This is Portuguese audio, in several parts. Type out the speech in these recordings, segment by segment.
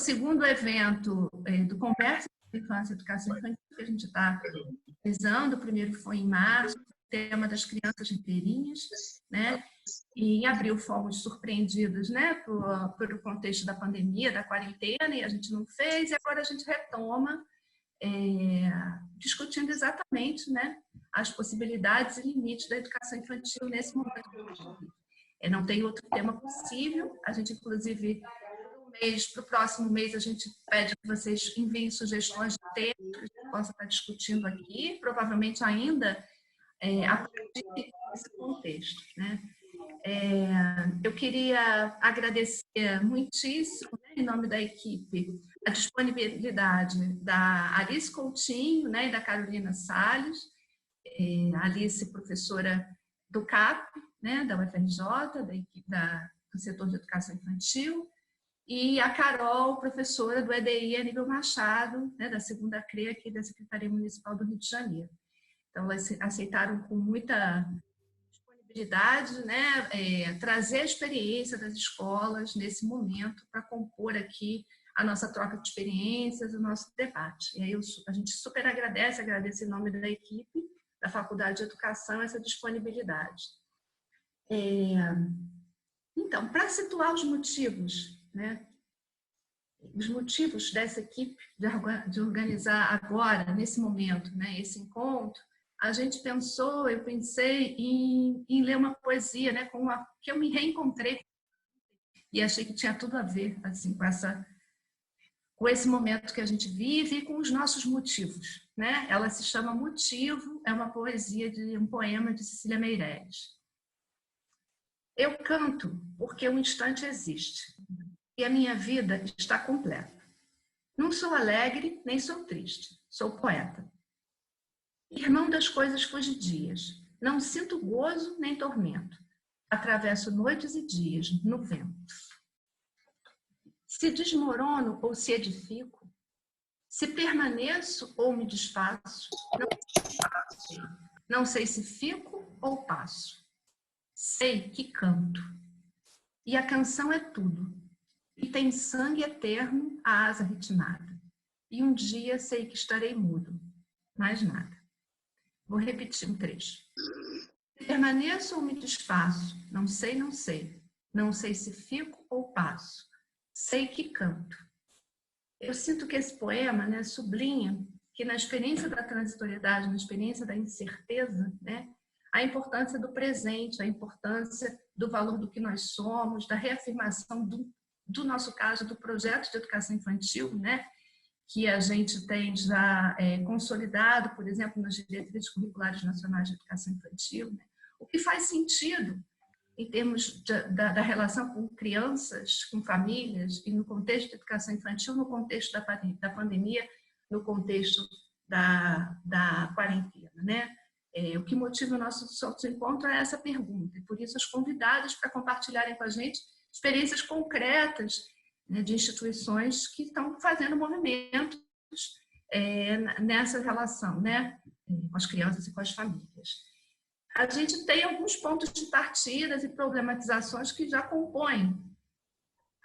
segundo evento do Conversa de Infância e Educação Infantil que a gente está realizando. O primeiro foi em março, o tema das crianças ribeirinhas, né? E em abril fomos surpreendidos, né, pelo contexto da pandemia, da quarentena, e a gente não fez, e agora a gente retoma discutindo exatamente, né, as possibilidades e limites da educação infantil nesse momento. Não tem outro tema possível. A gente, inclusive, para o próximo mês, a gente pede que vocês enviem sugestões de temas que a gente possa estar discutindo aqui, provavelmente ainda a partir desse contexto, né? Eu queria agradecer muitíssimo, né, em nome da equipe, a disponibilidade da Alice Coutinho, né, e da Carolina Salles. A Alice, professora do CAP, né, da UFRJ, da equipe do setor de educação infantil, e a Carol, professora do EDI Aníbal Machado, né, da segunda CRE aqui da Secretaria Municipal do Rio de Janeiro. Então, elas aceitaram com muita disponibilidade, né, trazer a experiência das escolas nesse momento para compor aqui a nossa troca de experiências, o nosso debate. E aí a gente super agradece em nome da equipe da Faculdade de Educação essa disponibilidade. Então, para situar os motivos, né, os motivos dessa equipe de organizar agora, nesse momento, né, esse encontro, eu pensei em ler uma poesia, né, que eu me reencontrei e achei que tinha tudo a ver assim, com esse momento que a gente vive e com os nossos motivos, né? Ela se chama Motivo, é uma poesia um poema de Cecília Meirelles. Eu canto porque um instante existe e a minha vida está completa. Não sou alegre nem sou triste, sou poeta. Irmão das coisas fugidias, não sinto gozo nem tormento. Atravesso noites e dias no vento. Se desmorono ou se edifico, se permaneço ou me desfaço, não sei se fico ou passo. Sei que canto. E a canção é tudo. E tem sangue eterno a asa ritmada. E um dia sei que estarei mudo. Mais nada. Vou repetir um trecho. Se permaneço ou me desfaço, não sei, não sei. Não sei se fico ou passo. Sei que canto. Eu sinto que esse poema, né, sublinha que na experiência da transitoriedade, na experiência da incerteza, né, a importância do presente, a importância do valor do que nós somos, da reafirmação do nosso caso, do projeto de educação infantil, né, que a gente tem já consolidado, por exemplo, nas diretrizes curriculares nacionais de educação infantil, né, o que faz sentido em termos da relação com crianças, com famílias, e no contexto de educação infantil, no contexto da pandemia, no contexto da quarentena, né? O que motiva o nosso encontro é essa pergunta, e por isso as convidadas para compartilharem com a gente experiências concretas, né, de instituições que estão fazendo movimentos nessa relação, né, com as crianças e com as famílias. A gente tem alguns pontos de partidas e problematizações que já compõem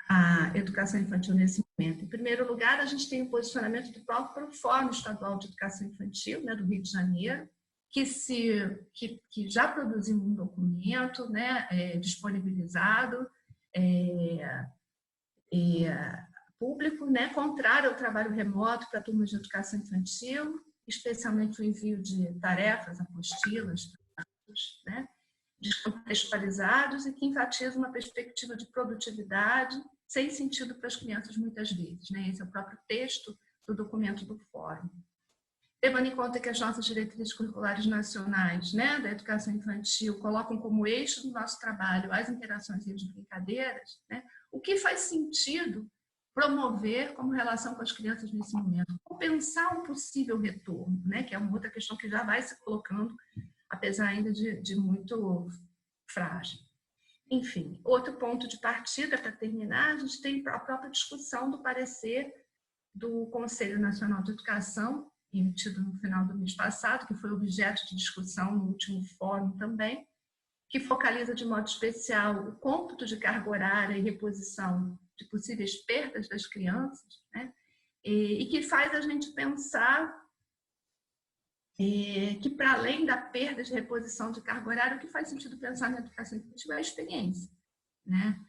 a educação infantil nesse momento. Em primeiro lugar, a gente tem o posicionamento do próprio Fórum Estadual de Educação Infantil, né, do Rio de Janeiro, que já produziu um documento, né, disponibilizado público, né, contrário ao trabalho remoto para turmas de educação infantil, especialmente o envio de tarefas, apostilas, né, descontextualizados e que enfatizam uma perspectiva de produtividade sem sentido para as crianças muitas vezes, né? Esse é o próprio texto do documento do Fórum. Levando em conta que as nossas diretrizes curriculares nacionais, né, da educação infantil colocam como eixo do nosso trabalho as interações e as brincadeiras, né, o que faz sentido promover como relação com as crianças nesse momento? Ou pensar um possível retorno, né, que é uma outra questão que já vai se colocando, apesar ainda de muito frágil. Enfim, outro ponto de partida, para terminar, a gente tem a própria discussão do parecer do Conselho Nacional de Educação, emitido no final do mês passado, que foi objeto de discussão no último fórum também, que focaliza de modo especial o cômputo de carga horária e reposição de possíveis perdas das crianças, né? E que faz a gente pensar que, para além da perda de reposição de carga horária, o que faz sentido pensar na educação infantil é a experiência, né?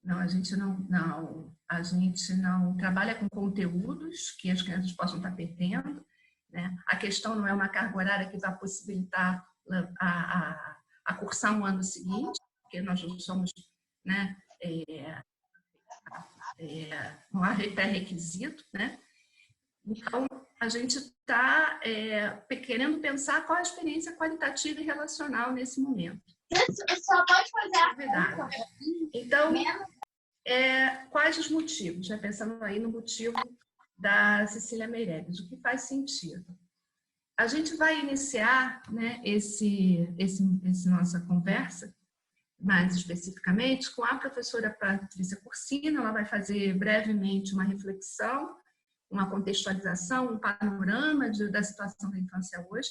Não, a gente não trabalha com conteúdos que as crianças possam estar perdendo, né? A questão não é uma carga horária que vai possibilitar a cursar um ano seguinte, porque nós não somos, né, não há pré-requisito, né? Então, a gente está querendo pensar qual a experiência qualitativa e relacional nesse momento. Só pode fazer Verdade. Então, quais os motivos? Já pensando aí no motivo da Cecília Meirelles, o que faz sentido? A gente vai iniciar, né, essa nossa conversa, mais especificamente, com a professora Patrícia Cursino. Ela vai fazer brevemente uma reflexão, uma contextualização, um panorama da situação da infância hoje,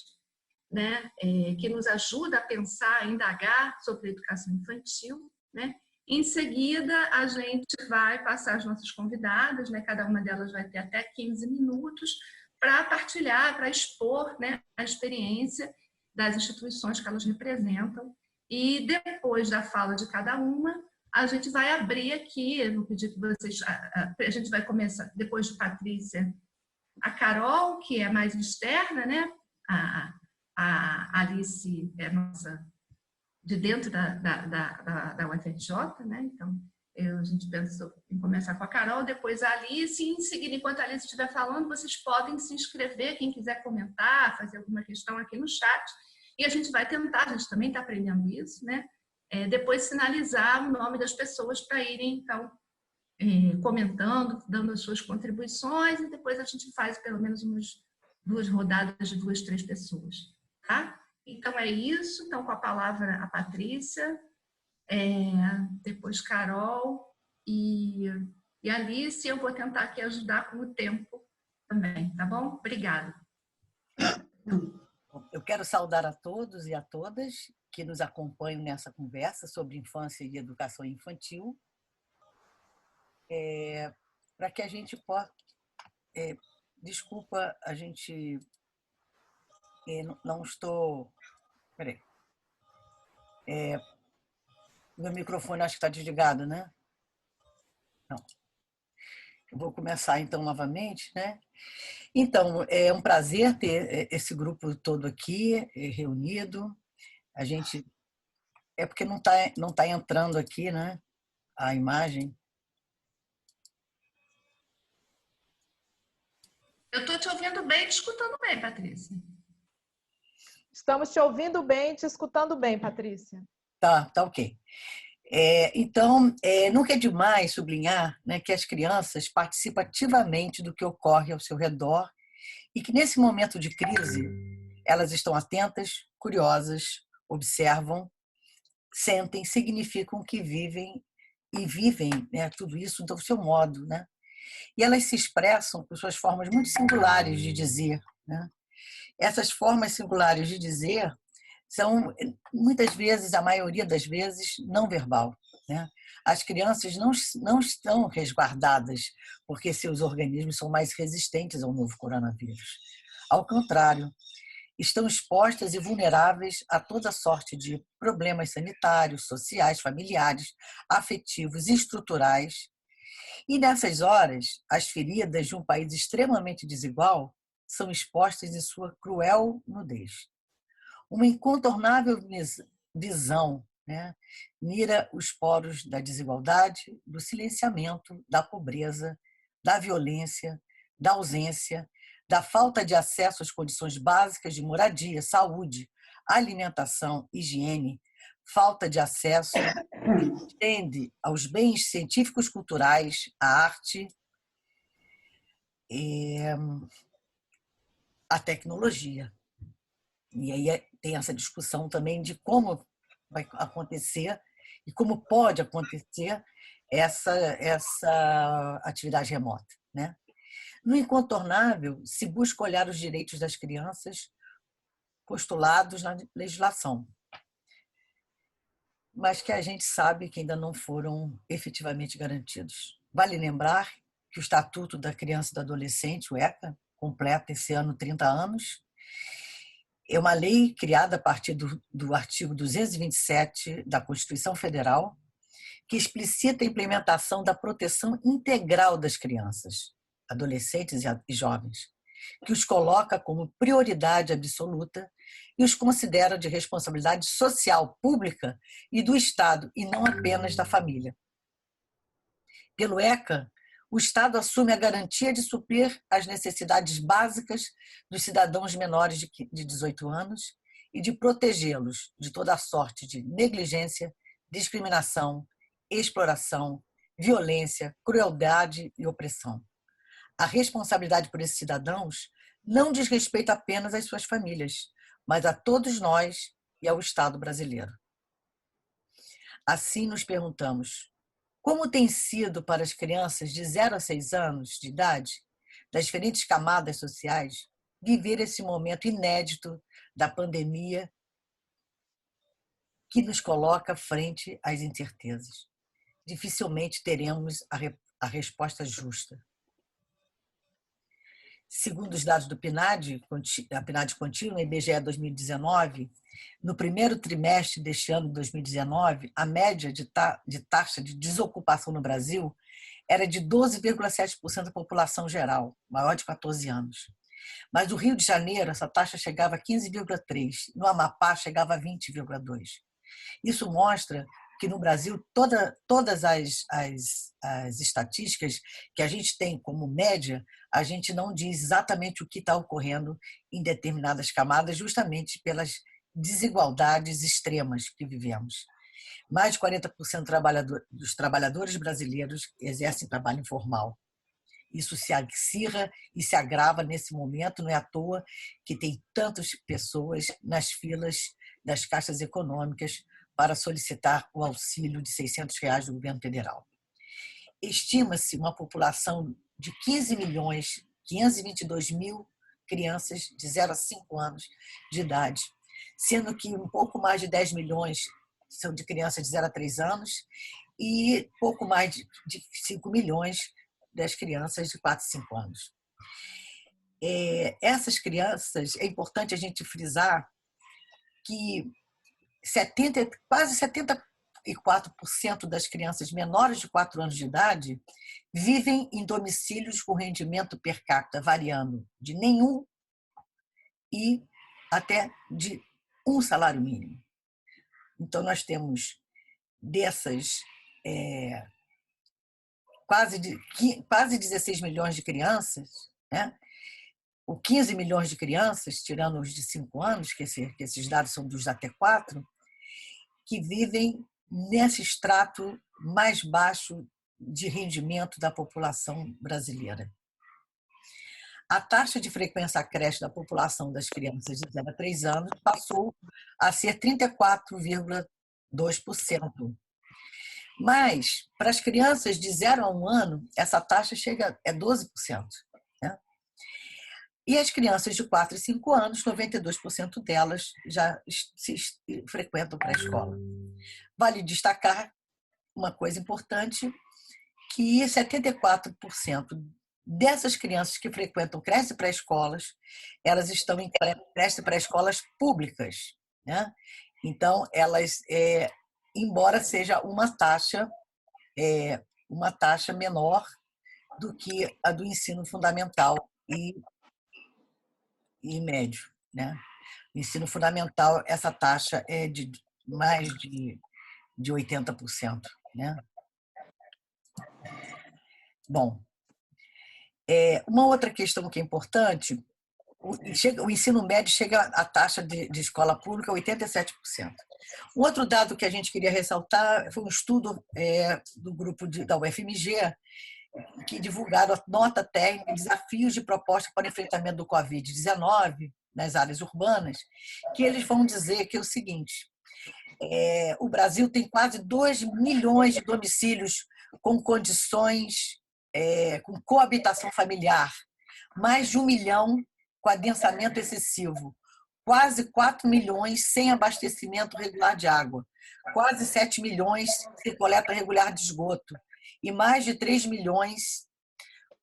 né, que nos ajuda a pensar, a indagar sobre a educação infantil, né? Em seguida, a gente vai passar as nossas convidadas, né? Cada uma delas vai ter até 15 minutos para partilhar, para expor, né, a experiência das instituições que elas representam. E depois da fala de cada uma, a gente vai abrir aqui, eu vou pedir que vocês, a gente vai começar, depois de Patrícia, a Carol, que é mais externa, né? A Alice é nossa, de dentro da UFRJ, né? Então, a gente pensou em começar com a Carol, depois a Alice, e em seguida, enquanto a Alice estiver falando, vocês podem se inscrever, quem quiser comentar, fazer alguma questão aqui no chat, e a gente vai tentar, a gente também está aprendendo isso, né? Depois sinalizar o nome das pessoas para irem, então, comentando, dando as suas contribuições, e depois a gente faz pelo menos umas 2 rodadas de 2, 3 pessoas, tá? Então é isso, então com a palavra a Patrícia, depois Carol e Alice. Eu vou tentar aqui ajudar com o tempo também, tá bom? Obrigada. Eu quero saudar a todos e a todas que nos acompanham nessa conversa sobre infância e educação infantil, para que a gente possa... desculpa, a gente... não estou... Peraí. Meu microfone acho que está desligado, né? Não. Eu vou começar então novamente, né? Então, é um prazer ter esse grupo todo aqui reunido. A gente... porque não tá entrando aqui, né, a imagem. Eu estou te ouvindo bem e te escutando bem, Patrícia. Estamos te ouvindo bem, te escutando bem, Patrícia. Tá ok. Então, nunca é demais sublinhar, né, que as crianças participam ativamente do que ocorre ao seu redor e que, nesse momento de crise, elas estão atentas, curiosas, observam, sentem, significam que vivem e vivem, né, tudo isso do seu modo, né? E elas se expressam por suas formas muito singulares de dizer, né? Essas formas singulares de dizer são, muitas vezes, a maioria das vezes, não verbal, né? As crianças não estão resguardadas porque seus organismos são mais resistentes ao novo coronavírus. Ao contrário, estão expostas e vulneráveis a toda sorte de problemas sanitários, sociais, familiares, afetivos e estruturais. E nessas horas, as feridas de um país extremamente desigual são expostas em sua cruel nudez. Uma incontornável visão, né, mira os poros da desigualdade, do silenciamento, da pobreza, da violência, da ausência, da falta de acesso às condições básicas de moradia, saúde, alimentação, higiene, falta de acesso estende aos bens científicos culturais, à arte, à tecnologia. E aí tem essa discussão também de como vai acontecer e como pode acontecer essa atividade remota, né? No incontornável, se busca olhar os direitos das crianças postulados na legislação. mas que a gente sabe que ainda não foram efetivamente garantidos. Vale lembrar que o Estatuto da Criança e do Adolescente, o ECA, completa esse ano 30 anos. É uma lei criada a partir do artigo 227 da Constituição Federal, que explicita a implementação da proteção integral das crianças, adolescentes e jovens, que os coloca como prioridade absoluta e os considera de responsabilidade social, pública e do Estado, e não apenas da família. Pelo ECA, o Estado assume a garantia de suprir as necessidades básicas dos cidadãos menores de 18 anos e de protegê-los de toda a sorte de negligência, discriminação, exploração, violência, crueldade e opressão. A responsabilidade por esses cidadãos não diz respeito apenas às suas famílias, mas a todos nós e ao Estado brasileiro. Assim, nos perguntamos: como tem sido para as crianças de 0 a 6 anos de idade, das diferentes camadas sociais, viver esse momento inédito da pandemia que nos coloca frente às incertezas? Dificilmente teremos a resposta justa. Segundo os dados do PNAD, a PNAD contínua, IBGE 2019, no primeiro trimestre deste ano, 2019, a média de taxa de desocupação no Brasil era de 12,7% da população geral, maior de 14 anos. Mas no Rio de Janeiro, essa taxa chegava a 15,3%, no Amapá chegava a 20,2%. Isso mostra que no Brasil todas as estatísticas que a gente tem como média, a gente não diz exatamente o que está ocorrendo em determinadas camadas, justamente pelas desigualdades extremas que vivemos. Mais de 40% dos trabalhadores brasileiros exercem trabalho informal. Isso se acirra e se agrava nesse momento, não é à toa que tem tantas pessoas nas filas das caixas econômicas para solicitar o auxílio de R$ 600 do governo federal. Estima-se uma população de 15.522.000 crianças de 0 a 5 anos de idade, sendo que um pouco mais de 10 milhões são de crianças de 0 a 3 anos e pouco mais de 5 milhões das crianças de 4 a 5 anos. Essas crianças, é importante a gente frisar que quase 74% das crianças menores de 4 anos de idade vivem em domicílios com rendimento per capita variando de nenhum e até de um salário mínimo. Então, nós temos dessas quase 16 milhões de crianças, né? Ou 15 milhões de crianças, tirando os de 5 anos, que esses dados são dos até 4, que vivem nesse extrato mais baixo de rendimento da população brasileira. A taxa de frequência à creche da população das crianças de 0 a 3 anos passou a ser 34,2%. Mas, para as crianças de 0 a 1 ano, essa taxa chega a 12%. Né? E as crianças de 4 e 5 anos, 92% delas já frequentam pré-escola. Vale destacar uma coisa importante, que 74% dessas crianças que frequentam creches e pré-escolas, elas estão em creches e pré-escolas públicas. Né? Então, elas, embora seja uma taxa menor do que a do ensino fundamental e médio. Né? No ensino fundamental, essa taxa é de mais de 80%. Né? Bom, uma outra questão que é importante, o ensino médio chega à taxa de escola pública 87%. Um outro dado que a gente queria ressaltar foi um estudo do grupo da UFMG, que divulgaram a nota técnica Desafios de Proposta para o Enfrentamento do Covid-19 nas áreas urbanas, que eles vão dizer que é o seguinte: o Brasil tem quase 2 milhões de domicílios com condições, com coabitação familiar, mais de 1 milhão com adensamento excessivo, quase 4 milhões sem abastecimento regular de água, quase 7 milhões sem coleta regular de esgoto e mais de 3 milhões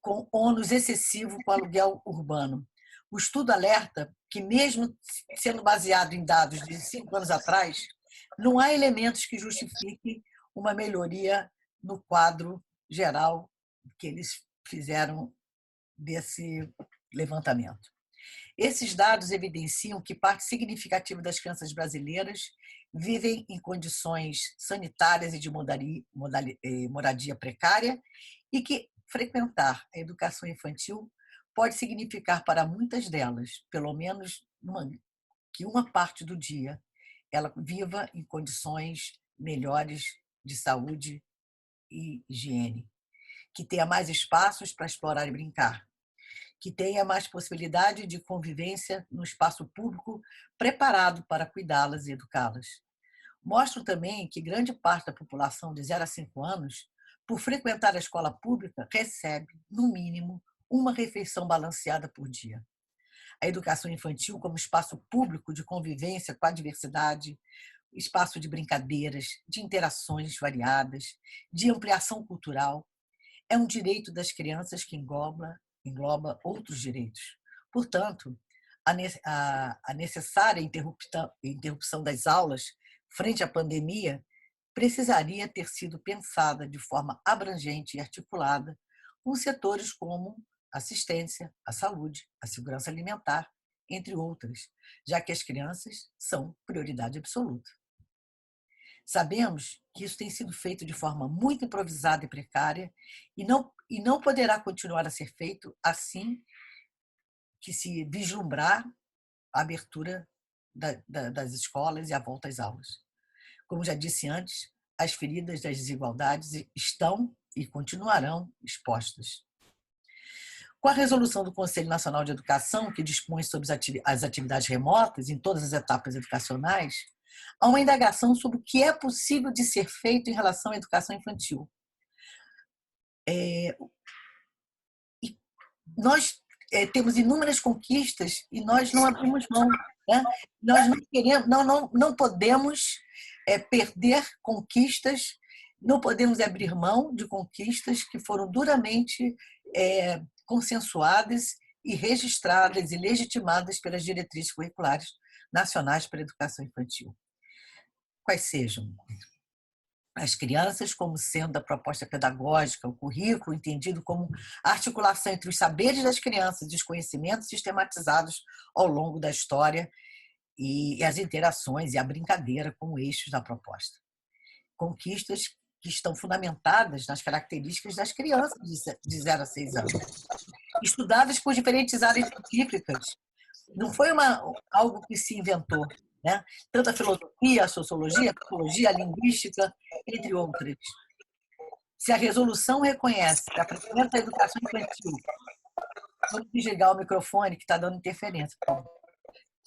com ônus excessivo com aluguel urbano. O estudo alerta que, mesmo sendo baseado em dados de 5 anos atrás, não há elementos que justifiquem uma melhoria no quadro geral que eles fizeram desse levantamento. Esses dados evidenciam que parte significativa das crianças brasileiras vivem em condições sanitárias e de moradia precária e que frequentar a educação infantil pode significar para muitas delas, pelo menos que uma parte do dia ela viva em condições melhores de saúde e higiene, que tenha mais espaços para explorar e brincar, que tenha mais possibilidade de convivência no espaço público preparado para cuidá-las e educá-las. Mostram também que grande parte da população de 0 a 5 anos, por frequentar a escola pública, recebe, no mínimo, uma refeição balanceada por dia. A educação infantil como espaço público de convivência com a diversidade, espaço de brincadeiras, de interações variadas, de ampliação cultural, é um direito das crianças que engloba outros direitos. Portanto, a necessária interrupção das aulas frente à pandemia precisaria ter sido pensada de forma abrangente e articulada com setores como assistência, a saúde, a segurança alimentar, entre outras, já que as crianças são prioridade absoluta. Sabemos que isso tem sido feito de forma muito improvisada e precária e não poderá continuar a ser feito assim que se vislumbrar a abertura das escolas e a volta às aulas. Como já disse antes, as feridas das desigualdades estão e continuarão expostas. Com a resolução do Conselho Nacional de Educação, que dispõe sobre as atividades remotas em todas as etapas educacionais, há uma indagação sobre o que é possível de ser feito em relação à educação infantil. Nós temos inúmeras conquistas e nós não abrimos mão, né? Nós não podemos perder conquistas, não podemos abrir mão de conquistas que foram duramente consensuadas e registradas e legitimadas pelas diretrizes curriculares nacionais para a educação infantil. Quais sejam? As crianças como sendo a proposta pedagógica, o currículo entendido como a articulação entre os saberes das crianças e os conhecimentos sistematizados ao longo da história e as interações e a brincadeira como eixos da proposta. Conquistas que estão fundamentadas nas características das crianças de 0 a 6 anos, estudadas por diferentes áreas científicas. Não foi algo que se inventou, né? Tanto a filosofia, a sociologia, a psicologia, a linguística, entre outras. Se a resolução reconhece que a frequência da educação infantil, vamos desligar o microfone que está dando interferência.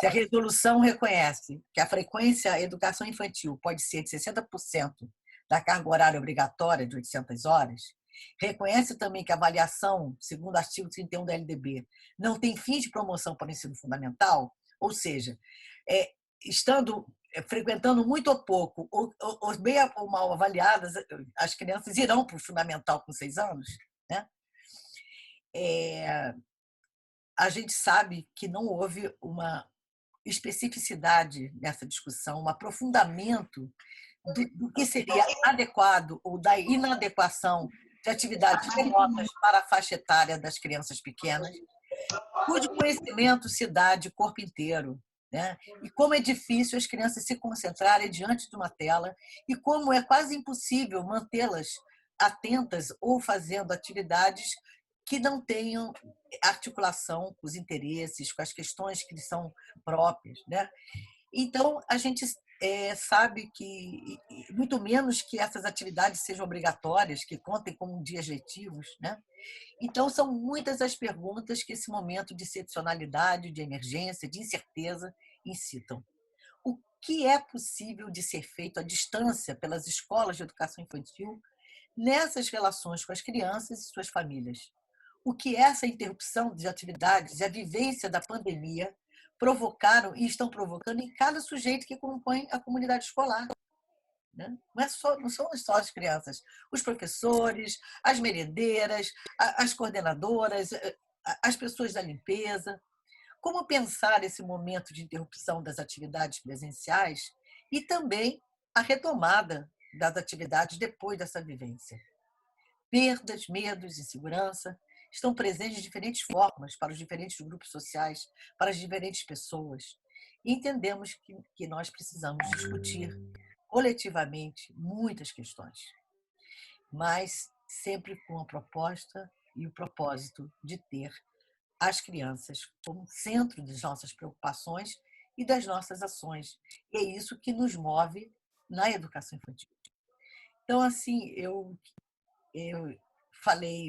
Se a resolução reconhece que a frequência da educação infantil pode ser de 60% da carga horária obrigatória de 800 horas, reconhece também que a avaliação, segundo o artigo 31 da LDB, não tem fins de promoção para o ensino fundamental, ou seja, frequentando muito ou pouco, ou bem ou mal avaliadas, as crianças irão para o fundamental com 6 anos, né? A gente sabe que não houve uma especificidade nessa discussão, um aprofundamento do que seria adequado ou da inadequação de atividades remotas para a faixa etária das crianças pequenas, cujo conhecimento se dá de corpo inteiro, né? E como é difícil as crianças se concentrarem diante de uma tela e como é quase impossível mantê-las atentas ou fazendo atividades que não tenham articulação com os interesses, com as questões que lhes são próprias, né? Então, a gente sabe que, muito menos que essas atividades sejam obrigatórias, que contem como dias letivos, né? Então, são muitas as perguntas que esse momento de excepcionalidade, de emergência, de incerteza incitam. O que é possível de ser feito à distância pelas escolas de educação infantil nessas relações com as crianças e suas famílias? O que essa interrupção de atividades e a vivência da pandemia provocaram e estão provocando em cada sujeito que compõe a comunidade escolar. né? Não são só as crianças, os professores, as merendeiras, as coordenadoras, as pessoas da limpeza. Como pensar esse momento de interrupção das atividades presenciais e também a retomada das atividades depois dessa vivência? Perdas, medos, insegurança estão presentes de diferentes formas para os diferentes grupos sociais, para as diferentes pessoas. E entendemos que nós precisamos discutir coletivamente muitas questões, mas sempre com a proposta e o propósito de ter as crianças como centro das nossas preocupações e das nossas ações. E é isso que nos move na educação infantil. Então, assim, eu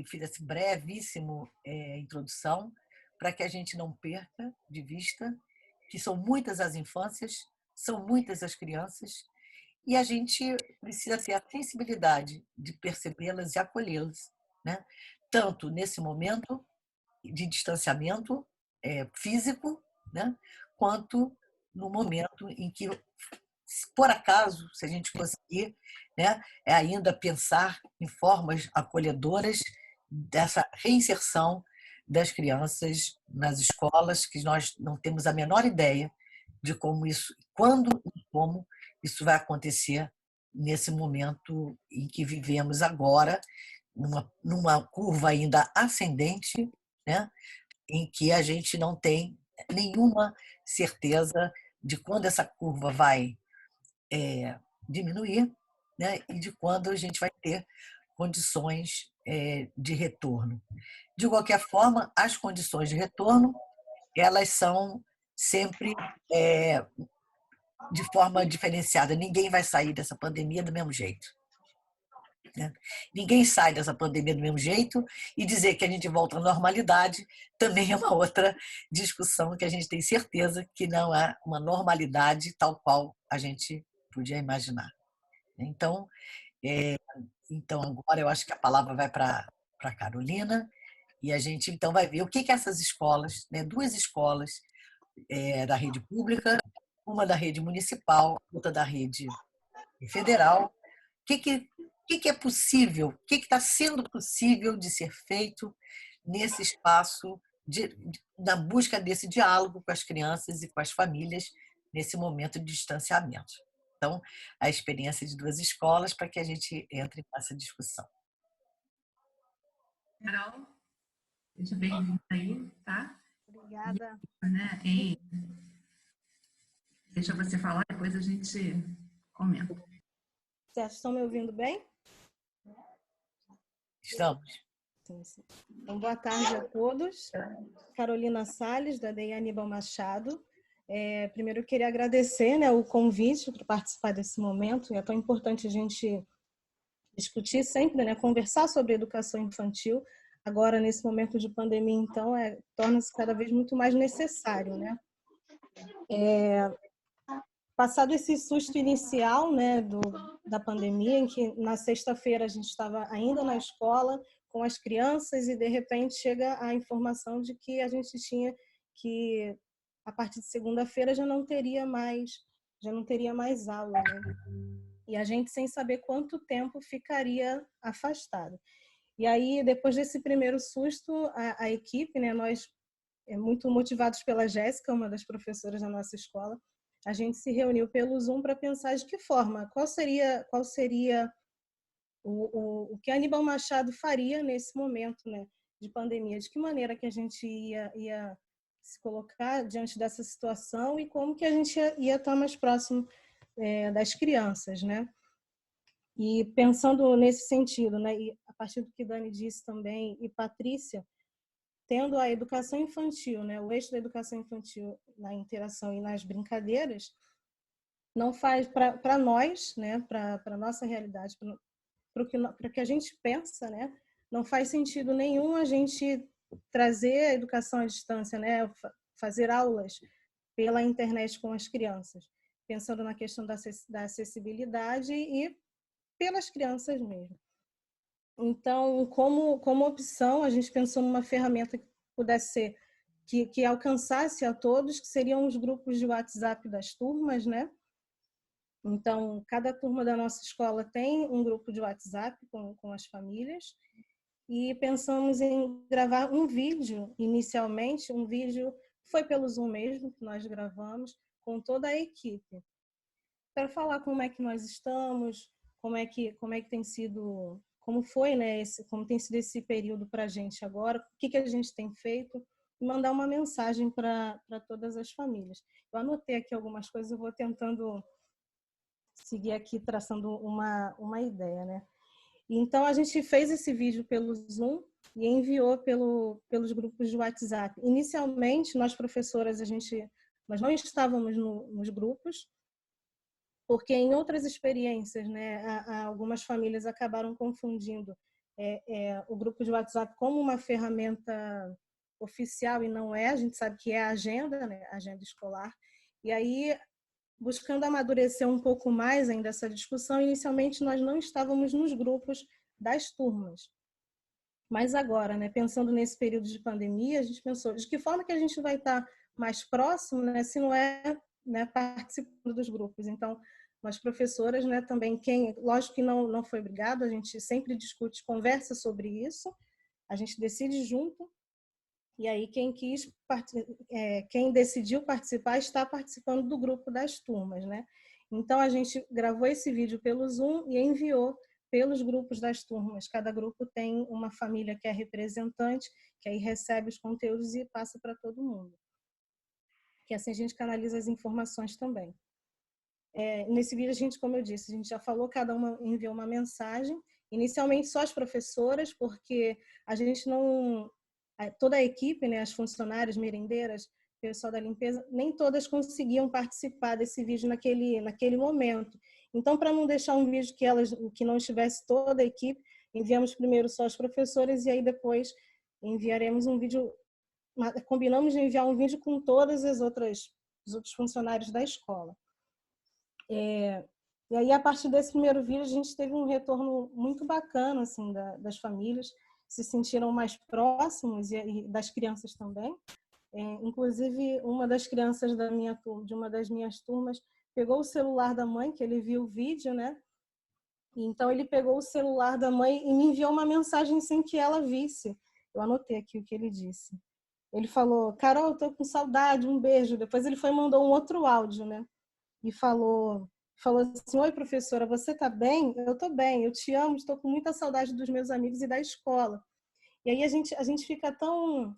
fiz essa brevíssimo introdução para que a gente não perca de vista que são muitas as infâncias, são muitas as crianças, e a gente precisa ter a sensibilidade de percebê-las e acolhê-las, né? Tanto nesse momento de distanciamento físico, né? Quanto no momento em que, por acaso, se a gente conseguir, né, ainda pensar em formas acolhedoras dessa reinserção das crianças nas escolas, que nós não temos a menor ideia de como isso, quando e como isso vai acontecer nesse momento em que vivemos agora, numa curva ainda ascendente, né, em que a gente não tem nenhuma certeza de quando essa curva vai diminuir, né, e de quando a gente vai ter condições de retorno. De qualquer forma, as condições de retorno elas são sempre de forma diferenciada. Ninguém vai sair dessa pandemia do mesmo jeito, né? Ninguém sai dessa pandemia do mesmo jeito, e dizer que a gente volta à normalidade também é uma outra discussão que a gente tem certeza que não é uma normalidade tal qual a gente podia imaginar. Então, agora eu acho que a palavra vai para a Carolina, e a gente então vai ver o que essas escolas, né, duas escolas da rede pública, uma da rede municipal, outra da rede federal, o que é possível, o que está sendo possível de ser feito nesse espaço, na busca desse diálogo com as crianças e com as famílias nesse momento de distanciamento. Então, a experiência de duas escolas para que a gente entre nessa discussão. Carol, seja bem-vinda aí, tá? Obrigada. Deixa você falar, depois a gente comenta. Certo, estão me ouvindo bem? Estamos. Sim, sim. Então, boa tarde a todos. Carolina Salles, da DEI Aníbal Machado. Primeiro, eu queria agradecer, né, o convite para participar desse momento. É tão importante a gente discutir sempre, né, conversar sobre educação infantil. Agora, nesse momento de pandemia, então, torna-se cada vez muito mais necessário, né? Passado esse susto inicial, né, da pandemia, em que na sexta-feira a gente estava ainda na escola com as crianças e de repente chega a informação de que a gente tinha que a partir de segunda-feira já não teria mais aula, né? E a gente sem saber quanto tempo ficaria afastado. E aí, depois desse primeiro susto, a equipe, né, nós muito motivados pela Jéssica, uma das professoras da nossa escola, a gente se reuniu pelo Zoom para pensar de que forma, qual seria o que a Aníbal Machado faria nesse momento, né, de pandemia, de que maneira que a gente ia se colocar diante dessa situação e como que a gente ia estar mais próximo das crianças, né? E pensando nesse sentido, né, e a partir do que Dani disse também, e Patrícia, tendo a educação infantil, né, o eixo da educação infantil na interação e nas brincadeiras, não faz para nós, né, para a nossa realidade, para o que a gente pensa, né, não faz sentido nenhum a gente trazer a educação à distância, né, fazer aulas pela internet com as crianças, pensando na questão da acessibilidade e pelas crianças mesmo. Então, como opção, a gente pensou numa ferramenta que pudesse ser, que alcançasse a todos, que seriam os grupos de WhatsApp das turmas, né? Então, cada turma da nossa escola tem um grupo de WhatsApp com as famílias e pensamos em gravar um vídeo, inicialmente, um vídeo, foi pelo Zoom mesmo que nós gravamos, com toda a equipe, para falar como é que nós estamos, como é que tem sido, como foi, né, como tem sido esse período para a gente agora, o que a gente tem feito, e mandar uma mensagem para todas as famílias. Eu anotei aqui algumas coisas, eu vou tentando seguir aqui traçando uma ideia, né? Então, a gente fez esse vídeo pelo Zoom e enviou pelos grupos de WhatsApp. Inicialmente, nós professoras, nós não estávamos nos grupos, porque em outras experiências, né, algumas famílias acabaram confundindo o grupo de WhatsApp como uma ferramenta oficial e não é. A gente sabe que é a agenda, né, a agenda escolar. E aí, buscando amadurecer um pouco mais ainda essa discussão, inicialmente nós não estávamos nos grupos das turmas. Mas agora, né, pensando nesse período de pandemia, a gente pensou de que forma que a gente vai estar mais próximo, né, se não é, né, participando dos grupos. Então, nós professoras, né, também, lógico que não foi obrigado, a gente sempre discute, conversa sobre isso, a gente decide junto. E aí quem decidiu participar está participando do grupo das turmas, né? Então a gente gravou esse vídeo pelo Zoom e enviou pelos grupos das turmas. Cada grupo tem uma família que é representante, que aí recebe os conteúdos e passa para todo mundo. Que assim a gente canaliza as informações também. Nesse vídeo a gente, como eu disse, a gente já falou, cada uma enviou uma mensagem. Inicialmente só as professoras, porque a gente não... Toda a equipe, né, as funcionárias, merendeiras, pessoal da limpeza, nem todas conseguiam participar desse vídeo naquele momento. Então, para não deixar um vídeo que não estivesse toda a equipe, enviamos primeiro só as professoras e aí depois enviaremos um vídeo, combinamos de enviar um vídeo com todas os outros funcionários da escola. E aí, a partir desse primeiro vídeo, a gente teve um retorno muito bacana assim, das famílias, se sentiram mais próximos e das crianças também. Inclusive, uma das crianças de uma das minhas turmas pegou o celular da mãe, que ele viu o vídeo, né? Então, ele pegou o celular da mãe e me enviou uma mensagem sem que ela visse. Eu anotei aqui o que ele disse. Ele falou: Carol, eu tô com saudade, um beijo. Depois ele foi e mandou um outro áudio, né? E falou assim: oi, professora, você tá bem? Eu tô bem, eu te amo, estou com muita saudade dos meus amigos e da escola. E aí a gente fica tão...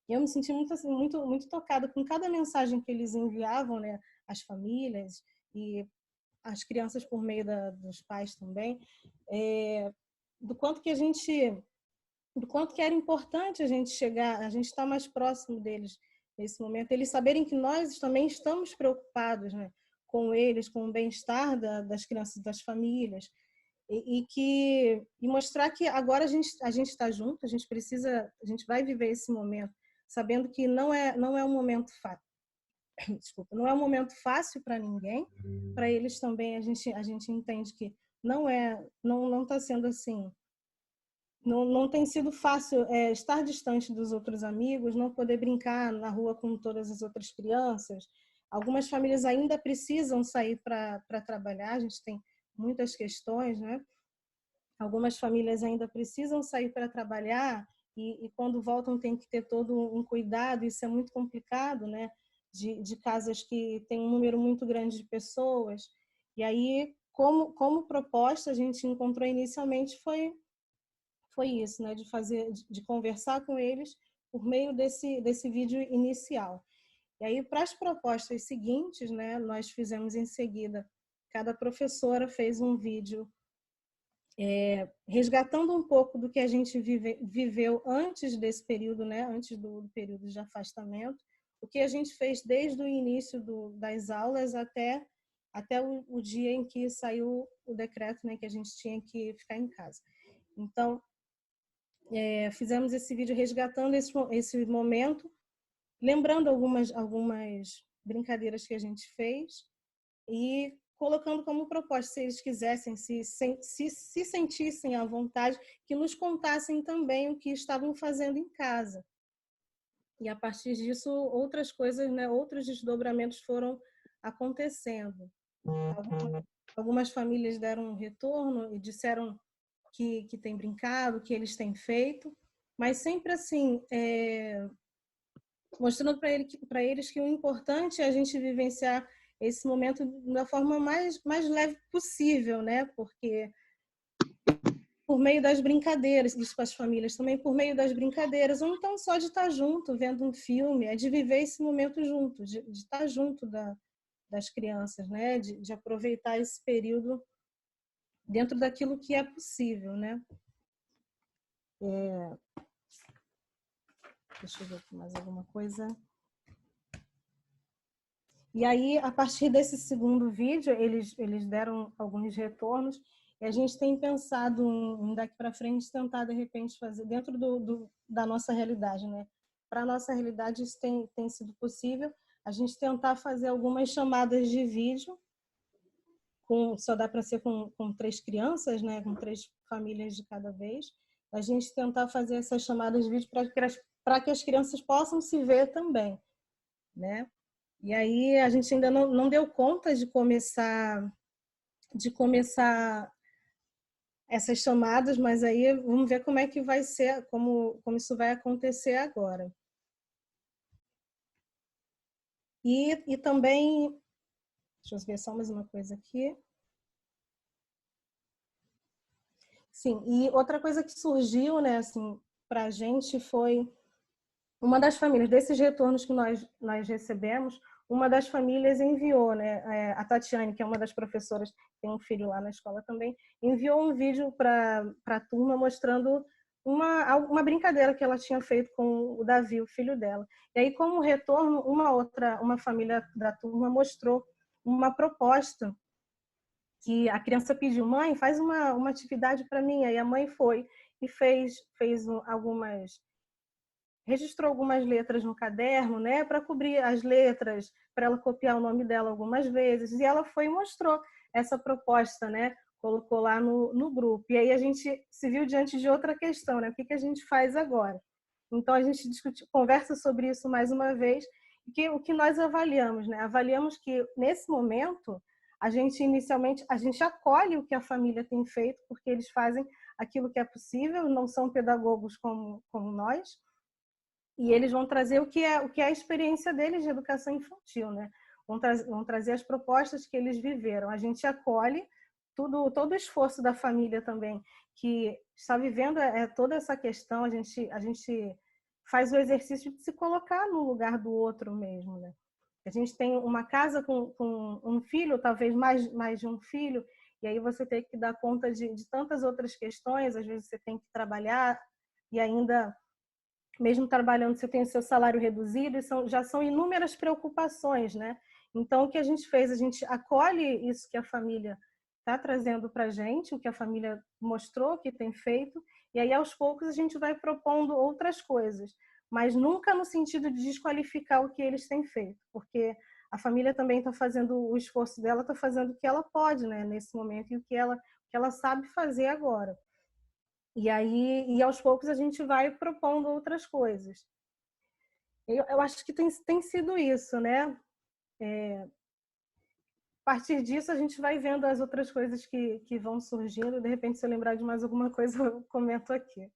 Eu me senti muito, assim, muito tocada com cada mensagem que eles enviavam, né? As famílias e as crianças por meio dos pais também, do quanto que era importante a gente chegar, a gente estar mais próximo deles nesse momento, eles saberem que nós também estamos preocupados, né, com eles, com o bem-estar das crianças, das famílias, e mostrar que agora a gente está junto, a gente vai viver esse momento, sabendo que não é um momento fácil. Desculpa, não é um momento fácil para ninguém. Para eles também a gente entende que não está sendo assim. Não tem sido fácil estar distante dos outros amigos, não poder brincar na rua com todas as outras crianças. Algumas famílias ainda precisam sair para trabalhar, a gente tem muitas questões, né? Algumas famílias ainda precisam sair para trabalhar e quando voltam tem que ter todo um cuidado, isso é muito complicado, né? De casas que tem um número muito grande de pessoas. E aí, como proposta, a gente encontrou inicialmente foi isso, né? De conversar com eles por meio desse vídeo inicial. E aí, para as propostas seguintes, né? Nós fizemos em seguida, cada professora fez um vídeo resgatando um pouco do que a gente viveu antes desse período, né? Antes do período de afastamento, o que a gente fez desde o início das aulas até o dia em que saiu o decreto, né? Que a gente tinha que ficar em casa. Então, fizemos esse vídeo resgatando esse momento, lembrando algumas brincadeiras que a gente fez e colocando como proposta, se eles quisessem, se sentissem à vontade, que nos contassem também o que estavam fazendo em casa. E a partir disso, outras coisas, né, outros desdobramentos foram acontecendo. Algumas famílias deram um retorno e disseram que têm brincado, que eles têm feito, mas sempre assim, mostrando para eles que o importante é a gente vivenciar esse momento da forma mais leve possível, né? Porque por meio das brincadeiras, isso com as famílias também, por meio das brincadeiras, ou então só de estar junto, vendo um filme, é de viver esse momento junto, de estar junto das crianças, né? De aproveitar esse período dentro daquilo que é possível, né? Deixa eu ver aqui mais alguma coisa. E aí, a partir desse segundo vídeo, eles deram alguns retornos e a gente tem pensado em daqui para frente tentar, de repente, fazer dentro da nossa realidade, né? Para a nossa realidade, isso tem sido possível. A gente tentar fazer algumas chamadas de vídeo, só dá para ser com 3 crianças, né? Com 3 famílias de cada vez. A gente tentar fazer essas chamadas de vídeo para que as crianças possam se ver também, né? E aí a gente ainda não deu conta de começar essas chamadas, mas aí vamos ver como é que vai ser, como isso vai acontecer agora. E também, deixa eu ver só mais uma coisa aqui. Sim, e outra coisa que surgiu, né, assim, para a gente foi uma das famílias, desses retornos que nós recebemos, uma das famílias enviou, né, a Tatiane, que é uma das professoras, tem um filho lá na escola também, enviou um vídeo para a turma mostrando uma brincadeira que ela tinha feito com o Davi, o filho dela. E aí, como retorno, uma família da turma mostrou uma proposta que a criança pediu: mãe, faz uma atividade para mim. Aí a mãe foi e registrou algumas letras no caderno, né, para cobrir as letras, para ela copiar o nome dela algumas vezes. E ela foi e mostrou essa proposta, né, colocou lá no grupo. E aí a gente se viu diante de outra questão, né, o que a gente faz agora? Então a gente conversa sobre isso mais uma vez. O que nós avaliamos, né? Avaliamos que nesse momento a gente acolhe o que a família tem feito, porque eles fazem aquilo que é possível, não são pedagogos como nós. E eles vão trazer o que é a experiência deles de educação infantil, né? Vão trazer as propostas que eles viveram. A gente acolhe todo o esforço da família também, que está vivendo toda essa questão. A gente faz o exercício de se colocar no lugar do outro mesmo, né? A gente tem uma casa com um filho, talvez mais de um filho, e aí você tem que dar conta de tantas outras questões. Às vezes você tem que trabalhar e ainda, mesmo trabalhando, você tem o seu salário reduzido, e já são inúmeras preocupações, né? Então, o que a gente fez? A gente acolhe isso que a família está trazendo para a gente, o que a família mostrou que tem feito, e aí, aos poucos, a gente vai propondo outras coisas, mas nunca no sentido de desqualificar o que eles têm feito, porque a família também está fazendo o esforço dela, está fazendo o que ela pode, né, nesse momento, e o que ela sabe fazer agora. E aí, aos poucos, a gente vai propondo outras coisas. Eu acho que tem sido isso, né? A partir disso, a gente vai vendo as outras coisas que vão surgindo. De repente, se eu lembrar de mais alguma coisa, eu comento aqui.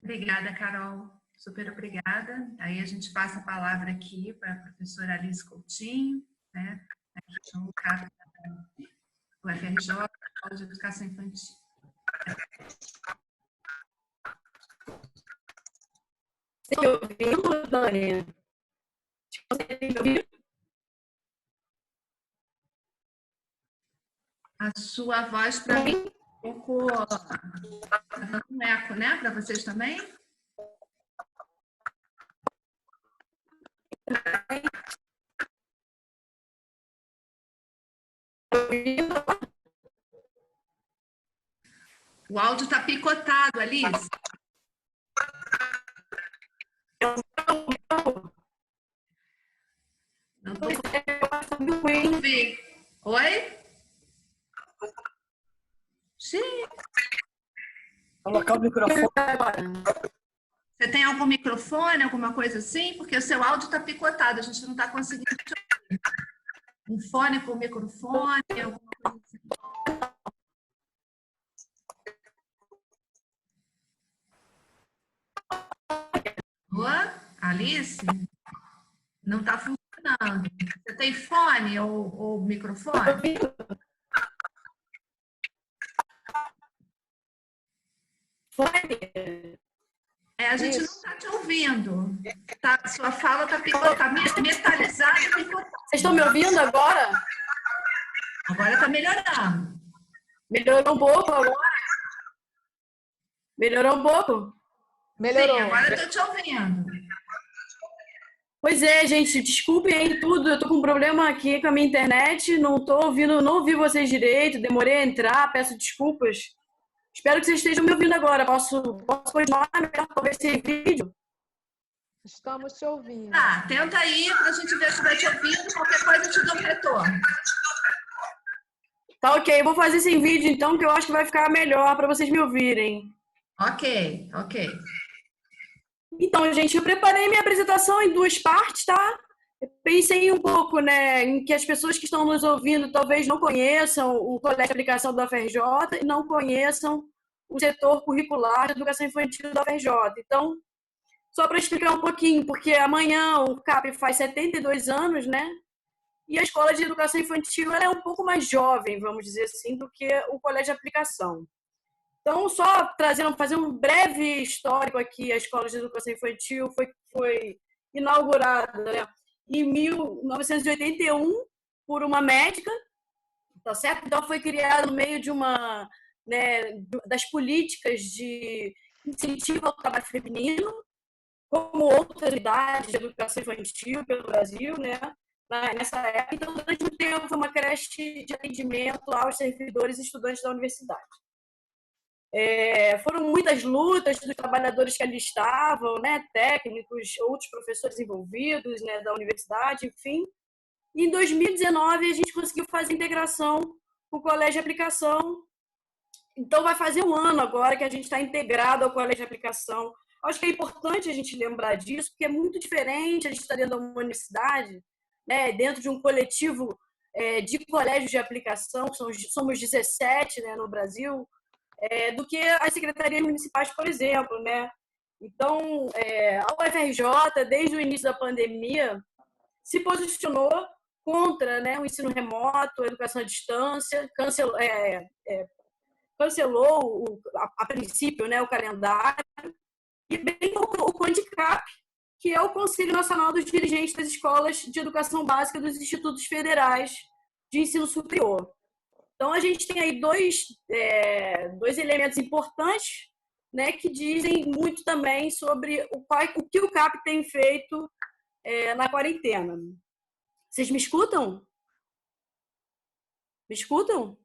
Obrigada, Carol. Super obrigada. Aí a gente passa a palavra aqui para a professora Alice Coutinho, né? No caso do FRJ, Escola de Educação Infantil. Você me ouvindo, Dani? Você me ouviu? A sua voz para mim um pouco dando um eco, né? Para vocês também? O áudio está picotado, Alice. Não estou conseguindo ouvir. Oi? Sim. Colocar o microfone. Você tem algum microfone, alguma coisa assim? Porque o seu áudio está picotado, a gente não está conseguindo te ouvir. Um fone com microfone, alguma coisa assim. Boa, Alice? Não está funcionando. Você tem fone ou microfone? Fone? A gente não está te ouvindo. Tá, sua fala está metalizada e picotada. Vocês estão me ouvindo agora? Agora está melhorando. Melhorou um pouco agora? Melhorou um pouco? Melhorou. Sim, agora eu estou te ouvindo. Pois é, gente, desculpem aí tudo. Eu tô com um problema aqui com a minha internet, não tô ouvindo, não ouvi vocês direito, demorei a entrar, peço desculpas. Espero que vocês estejam me ouvindo agora. Posso continuar melhor talvez sem vídeo? Estamos te ouvindo. Tá, tenta aí para a gente ver se vai te ouvindo. Qualquer coisa eu te dou um retorno. Tá ok, eu vou fazer sem vídeo então, que eu acho que vai ficar melhor para vocês me ouvirem. Ok. Então, gente, eu preparei minha apresentação em duas partes, tá? Eu pensei um pouco, né, em que as pessoas que estão nos ouvindo talvez não conheçam o Colégio de Aplicação da UFRJ e não conheçam o setor curricular de educação infantil da UFRJ. Então, só para explicar um pouquinho, porque amanhã o CAP faz 72 anos, né? E a Escola de Educação Infantil ela é um pouco mais jovem, vamos dizer assim, do que o Colégio de Aplicação. Então, só fazer um breve histórico aqui, a Escola de Educação Infantil foi inaugurada, né, em 1981 por uma médica, tá certo? Então, foi criada no meio de das políticas de incentivo ao trabalho feminino, como outras unidades de educação infantil pelo Brasil, né? Nessa época. Então, durante um tempo, foi uma creche de atendimento aos servidores e estudantes da universidade. Foram muitas lutas dos trabalhadores que ali estavam, né, técnicos, outros professores envolvidos, né, da universidade, enfim. E em 2019 a gente conseguiu fazer a integração com o Colégio de Aplicação. Então vai fazer um ano agora que a gente está integrado ao Colégio de Aplicação. Acho que é importante a gente lembrar disso, porque é muito diferente a gente estar dentro de uma universidade, né, dentro de um coletivo de colégios de aplicação, somos 17, né, no Brasil, do que as secretarias municipais, por exemplo, né? Então, a UFRJ, desde o início da pandemia, se posicionou contra, né, o ensino remoto, a educação à distância, cancelou a princípio, né, o calendário, e bem o CONDICAP, que é o Conselho Nacional dos Dirigentes das Escolas de Educação Básica dos Institutos Federais de Ensino Superior. Então, a gente tem aí dois elementos importantes, né, que dizem muito também sobre o que o CAP tem feito na quarentena. Vocês me escutam? Me escutam?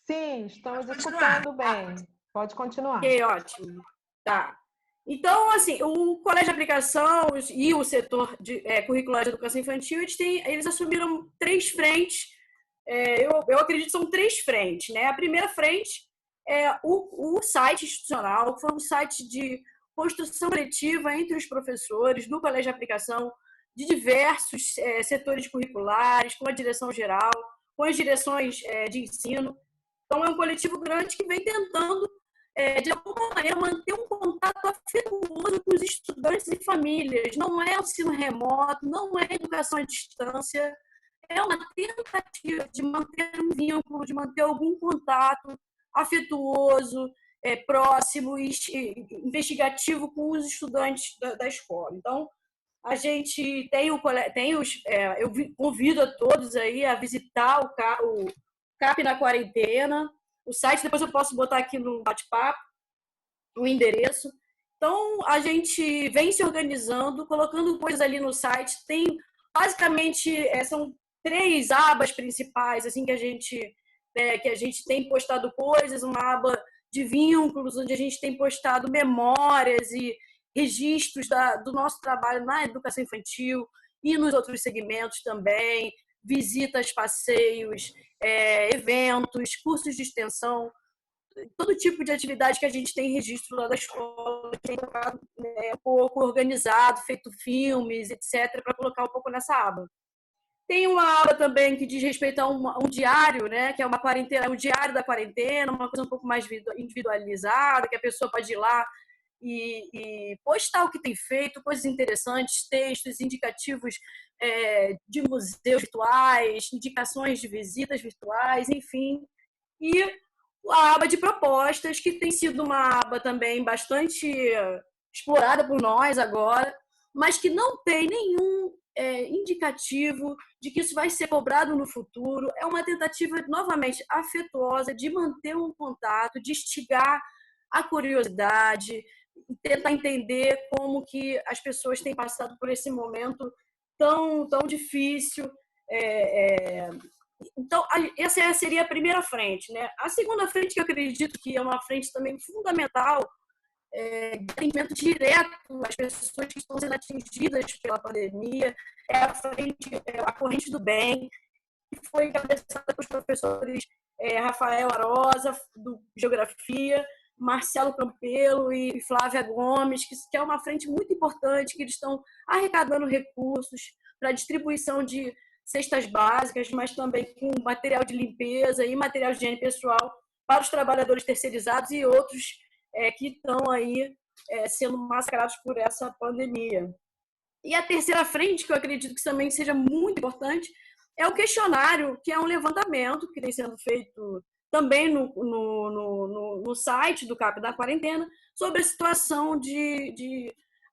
Sim, estamos escutando bem. Pode continuar. Ok, ótimo. Tá. Então, assim, o Colégio de Aplicação e o setor curricular de educação infantil, eles assumiram três frentes. Eu acredito que são três frentes, né? A primeira frente é o site institucional, que foi um site de construção coletiva entre os professores do Colégio de Aplicação, de diversos setores curriculares, com a direção geral, com as direções de ensino. Então, é um coletivo grande que vem tentando, de alguma maneira, manter um contato afetuoso com os estudantes e famílias. Não é ensino remoto, não é educação à distância, é uma tentativa de manter um vínculo, de manter algum contato afetuoso, próximo e investigativo com os estudantes da escola. Então, a gente eu convido a todos aí a visitar o CAP na quarentena, o site, depois eu posso botar aqui no bate-papo o endereço. Então, a gente vem se organizando, colocando coisas ali no site. Tem, basicamente, são três abas principais, assim, que a gente tem postado coisas, uma aba de vínculos, onde a gente tem postado memórias e registros do nosso trabalho na educação infantil e nos outros segmentos também, visitas, passeios, eventos, cursos de extensão, todo tipo de atividade que a gente tem registro lá da escola, tem um pouco organizado, feito filmes, etc., para colocar um pouco nessa aba. Tem uma aba também que diz respeito a um diário, né? Que é uma quarentena, um diário da quarentena, uma coisa um pouco mais individualizada, que a pessoa pode ir lá e postar o que tem feito, coisas interessantes, textos indicativos de museus virtuais, indicações de visitas virtuais, enfim. E a aba de propostas, que tem sido uma aba também bastante explorada por nós agora, mas que não tem nenhum indicativo de que isso vai ser cobrado no futuro. É uma tentativa, novamente, afetuosa de manter um contato, de instigar a curiosidade, tentar entender como que as pessoas têm passado por esse momento tão difícil. Então, essa seria a primeira frente, né? A segunda frente, que eu acredito que é uma frente também fundamental, de atendimento direto às pessoas que estão sendo atingidas pela pandemia, é a corrente do bem, que foi encabeçada pelos professores Rafael Arosa, do Geografia, Marcelo Campelo e Flávia Gomes, que é uma frente muito importante, que eles estão arrecadando recursos para a distribuição de cestas básicas, mas também com material de limpeza e material de higiene pessoal para os trabalhadores terceirizados e outros que estão aí sendo massacrados por essa pandemia. E a terceira frente, que eu acredito que também seja muito importante, é o questionário, que é um levantamento que tem sendo feito também no site do CAP da Quarentena, sobre a situação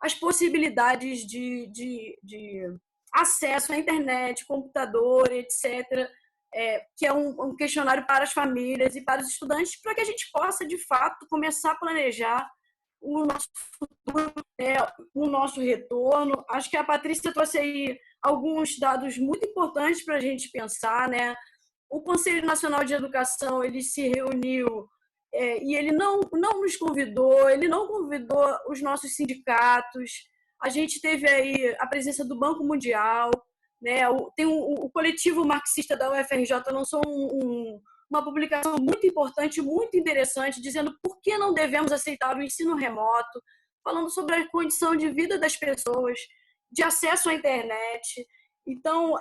as possibilidades de acesso à internet, computador, etc., que é um questionário para as famílias e para os estudantes, para que a gente possa, de fato, começar a planejar o nosso futuro, o nosso retorno. Acho que a Patrícia trouxe aí alguns dados muito importantes para a gente pensar, né? O Conselho Nacional de Educação, ele se reuniu e ele não nos convidou, ele não convidou os nossos sindicatos. A gente teve aí a presença do Banco Mundial, né? Tem o coletivo marxista da UFRJ lançou uma publicação muito importante, muito interessante, dizendo por que não devemos aceitar o ensino remoto, falando sobre a condição de vida das pessoas, de acesso à internet. Então,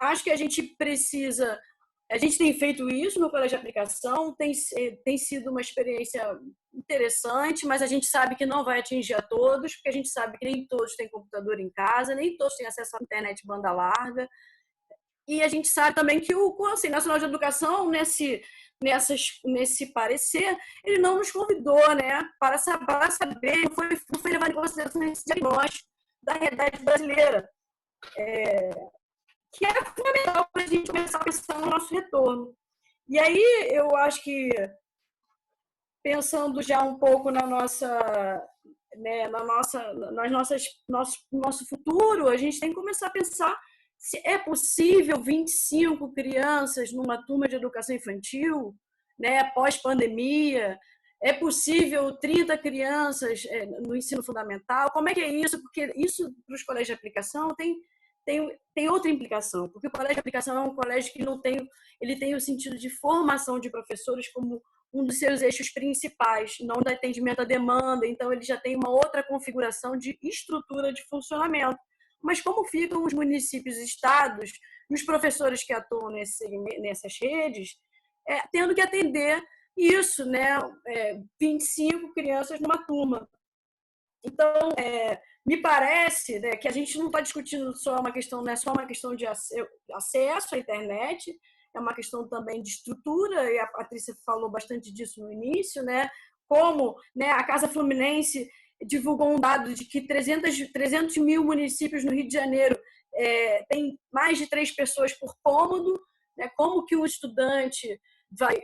acho que a gente precisa... A gente tem feito isso no Colégio de Aplicação, tem sido uma experiência interessante, mas a gente sabe que não vai atingir a todos, porque a gente sabe que nem todos têm computador em casa, nem todos têm acesso à internet banda larga. E a gente sabe também que o Conselho Nacional de Educação, nesse parecer, ele não nos convidou, né, para saber, não foi levado em consideração esse diagnóstico da realidade brasileira, que é fundamental para a gente começar a pensar no nosso retorno. E aí, eu acho que, pensando já um pouco nosso futuro, a gente tem que começar a pensar se é possível 25 crianças numa turma de educação infantil, né, pós-pandemia. É possível 30 crianças no ensino fundamental? Como é que é isso? Porque isso, para os colégios de aplicação, tem outra implicação, porque o colégio de aplicação é um colégio que ele tem o sentido de formação de professores como um dos seus eixos principais, não de atendimento à demanda, então ele já tem uma outra configuração de estrutura de funcionamento. Mas como ficam os municípios e estados e os professores que atuam nessas redes, tendo que atender isso, né? 25 crianças numa turma. Então, me parece, né, que a gente não está discutindo não é só uma questão de acesso à internet, é uma questão também de estrutura, e a Patrícia falou bastante disso no início, né? Como, né, a Casa Fluminense divulgou um dado de que 300 mil municípios no Rio de Janeiro tem mais de 3 pessoas por cômodo, né? Como que o estudante vai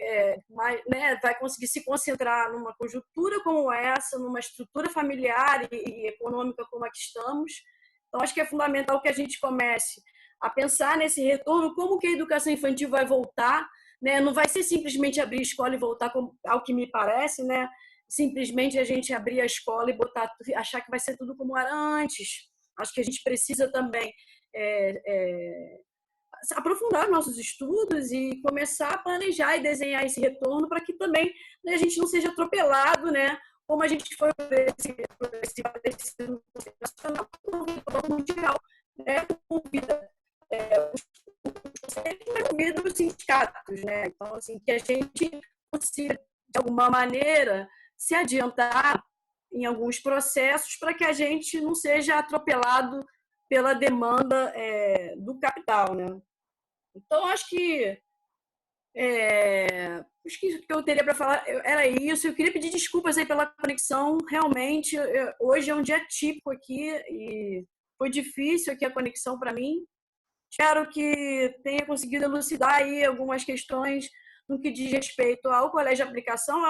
conseguir se concentrar numa conjuntura como essa, numa estrutura familiar e econômica como a que estamos. Então, acho que é fundamental que a gente comece a pensar nesse retorno, como que a educação infantil vai voltar, né? Não vai ser simplesmente abrir a escola e voltar, ao que me parece, né? Simplesmente a gente abrir a escola e achar que vai ser tudo como era antes. Acho que a gente precisa também aprofundar nossos estudos e começar a planejar e desenhar esse retorno para que também, né, a gente não seja atropelado, né, como a gente foi por esse nacional mundial, né, convida né? Então, assim, que a gente consiga, de alguma maneira, se adiantar em alguns processos para que a gente não seja atropelado pela demanda do capital, né? Então, acho que o que eu teria para falar era isso. Eu queria pedir desculpas aí pela conexão. Realmente, hoje é um dia típico aqui e foi difícil aqui a conexão para mim. Espero que tenha conseguido elucidar aí algumas questões no que diz respeito ao colégio de aplicação,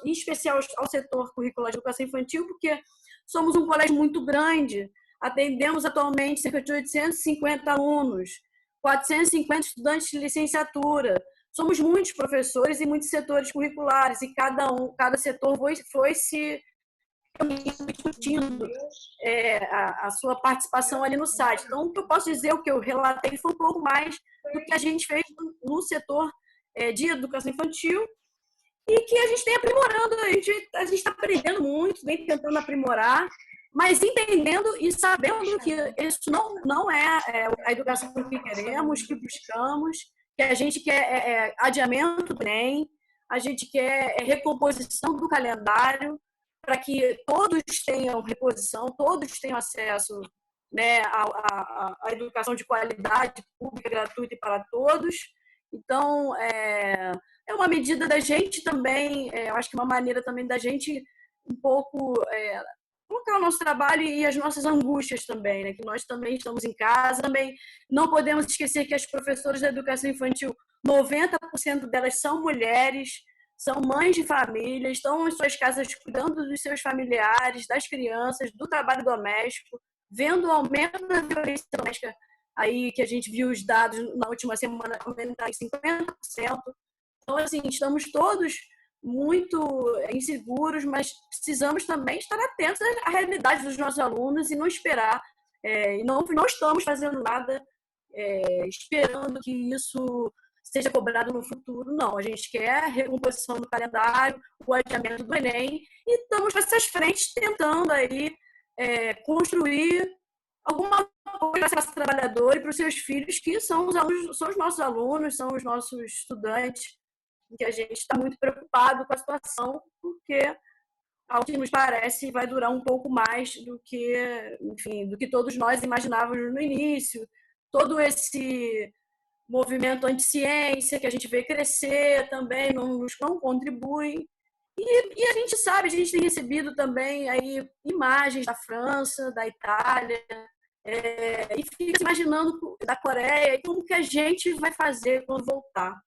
em especial ao setor curricular de educação infantil, porque somos um colégio muito grande, atendemos atualmente cerca de 850 alunos, 450 estudantes de licenciatura. Somos muitos professores e muitos setores curriculares, e cada setor foi se discutindo a sua participação ali no site. Então, o que eu posso dizer, o que eu relatei, foi um pouco mais do que a gente fez no setor de educação infantil e que a gente tem aprimorando, a gente está aprendendo muito, vem tentando aprimorar, mas entendendo e sabendo que isso não é a educação que queremos, que buscamos, que a gente quer adiamento do Enem, a gente quer recomposição do calendário, para que todos tenham reposição, todos tenham acesso, né, à educação de qualidade, pública, gratuita e para todos. Então, é uma medida da gente também, eu acho que uma maneira também da gente um pouco colocar o nosso trabalho e as nossas angústias também, né? Que nós também estamos em casa, também não podemos esquecer que as professoras da educação infantil, 90% delas são mulheres, são mães de família, estão em suas casas cuidando dos seus familiares, das crianças, do trabalho doméstico, vendo o aumento da violência doméstica, aí que a gente viu os dados na última semana aumentar em 50%. Então, assim, estamos todos muito inseguros, mas precisamos também estar atentos à realidade dos nossos alunos e não esperar. E não estamos fazendo nada esperando que isso seja cobrado no futuro, não. A gente quer a recomposição do calendário, o adiamento do Enem, e estamos nessas frentes tentando aí construir alguma coisa para esse trabalhador e para os seus filhos, que são os nossos alunos, são os nossos estudantes, que a gente está muito preocupado com a situação, porque, ao que nos parece, vai durar um pouco mais do que, enfim, do que todos nós imaginávamos no início. Todo esse movimento anti-ciência que a gente vê crescer também não contribui. E a gente sabe, a gente tem recebido também aí imagens da França, da Itália, e fica imaginando da Coreia e como que a gente vai fazer quando voltar,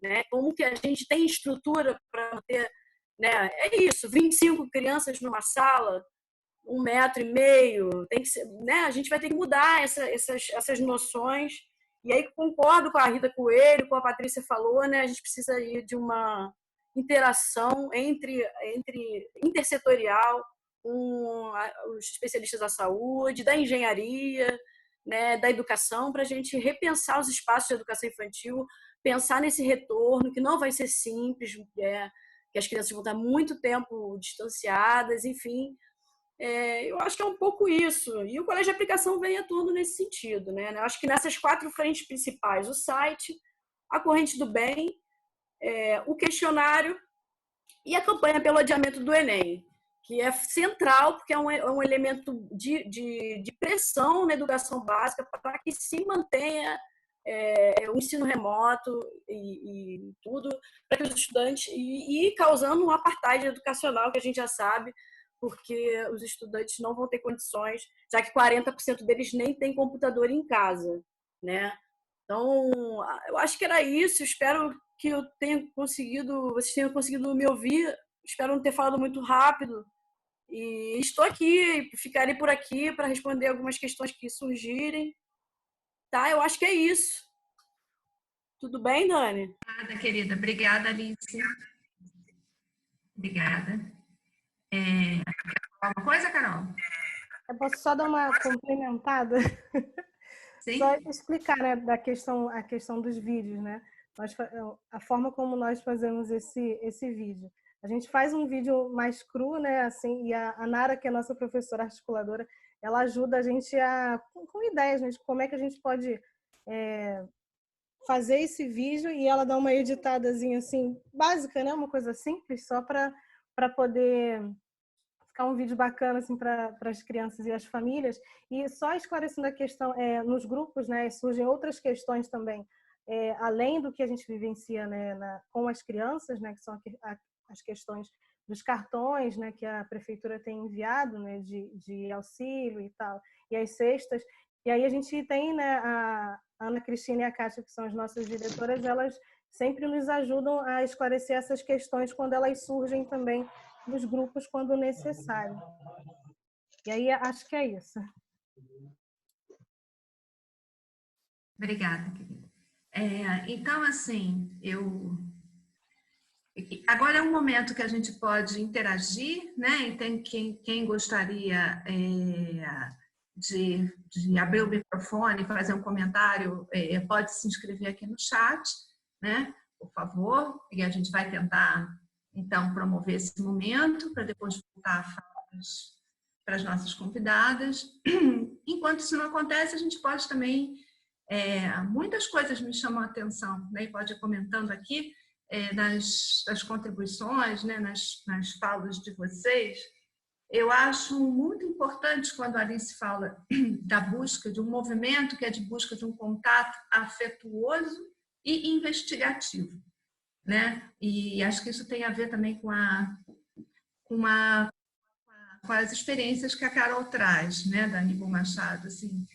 né? Como que a gente tem estrutura para ter, né? É isso, 25 crianças numa sala, 1,5 metro, tem que ser, né? A gente vai ter que mudar essas noções. E aí concordo com a Rita Coelho, com a Patrícia falou, né? A gente precisa ir de uma interação intersetorial com os especialistas da saúde, da engenharia, né, da educação, para a gente repensar os espaços de educação infantil, pensar nesse retorno, que não vai ser simples, que as crianças vão estar muito tempo distanciadas, enfim. Eu acho que é um pouco isso. E o colégio de aplicação vem atuando nesse sentido, né? Eu acho que nessas 4 frentes principais, o site, a corrente do bem, o questionário e a campanha pelo adiamento do Enem, que é central, porque é um elemento de pressão na educação básica para que se mantenha o ensino remoto e tudo, para que os estudantes, e causando um apartheid educacional, que a gente já sabe, porque os estudantes não vão ter condições, já que 40% deles nem têm computador em casa, né? Então, eu acho que era isso. Espero que vocês tenham conseguido me ouvir. Espero não ter falado muito rápido. E estou aqui, ficarei por aqui para responder algumas questões que surgirem. Tá? Eu acho que é isso. Tudo bem, Dani? Obrigada, querida. Obrigada, Alice. Obrigada. Alguma coisa, Carol? Eu posso só dar uma complementada? Sim? Só explicar, né, a questão dos vídeos, né? A forma como nós fazemos esse vídeo. A gente faz um vídeo mais cru, né? Assim, e a Nara, que é a nossa professora articuladora, ela ajuda a gente com ideias, né, de como é que a gente pode fazer esse vídeo e ela dar uma editadazinha assim, básica, né? Uma coisa simples, só para poder ficar um vídeo bacana assim para as crianças e as famílias. E só esclarecendo a questão, nos grupos, né, surgem outras questões também, além do que a gente vivencia, né, com as crianças, né, que são as questões dos cartões, né, que a prefeitura tem enviado, né, de auxílio e tal, e as cestas. E aí a gente tem, né, a Ana Cristina e a Kátia, que são as nossas diretoras, elas sempre nos ajudam a esclarecer essas questões quando elas surgem também dos grupos quando necessário. E aí acho que é isso. Obrigada, querida. Então, assim, agora é um momento que a gente pode interagir, né? Então, quem gostaria de abrir o microfone, fazer um comentário, pode se inscrever aqui no chat, né? Por favor, e a gente vai tentar, então, promover esse momento para depois voltar a falar para as nossas convidadas. Enquanto isso não acontece, a gente pode também... muitas coisas me chamam a atenção, né? E pode ir comentando aqui, das contribuições, né? nas falas de vocês. Eu acho muito importante quando a Alice fala da busca de um movimento que é de busca de um contato afetuoso e investigativo, né? E acho que isso tem a ver também com as experiências que a Carol traz, né, da Aníbal Machado, assim,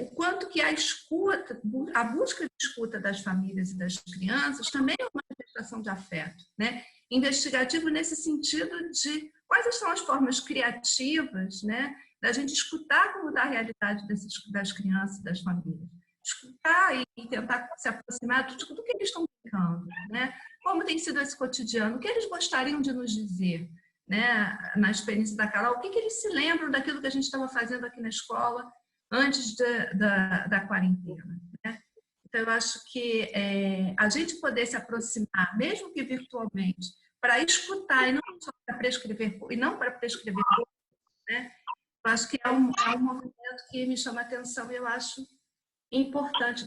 o quanto que a escuta, a busca de escuta das famílias e das crianças também é uma manifestação de afeto, né? Investigativo nesse sentido de quais são as formas criativas, né, da gente escutar como da realidade das crianças e das famílias. Escutar e tentar se aproximar do que eles estão brincando, né? Como tem sido esse cotidiano, o que eles gostariam de nos dizer, né, na experiência da Carol, o que eles se lembram daquilo que a gente estava fazendo aqui na escola antes da quarentena, né? Então, eu acho que a gente poder se aproximar, mesmo que virtualmente, para escutar e não só para prescrever, né? Eu acho que é um movimento que me chama a atenção e eu acho importante,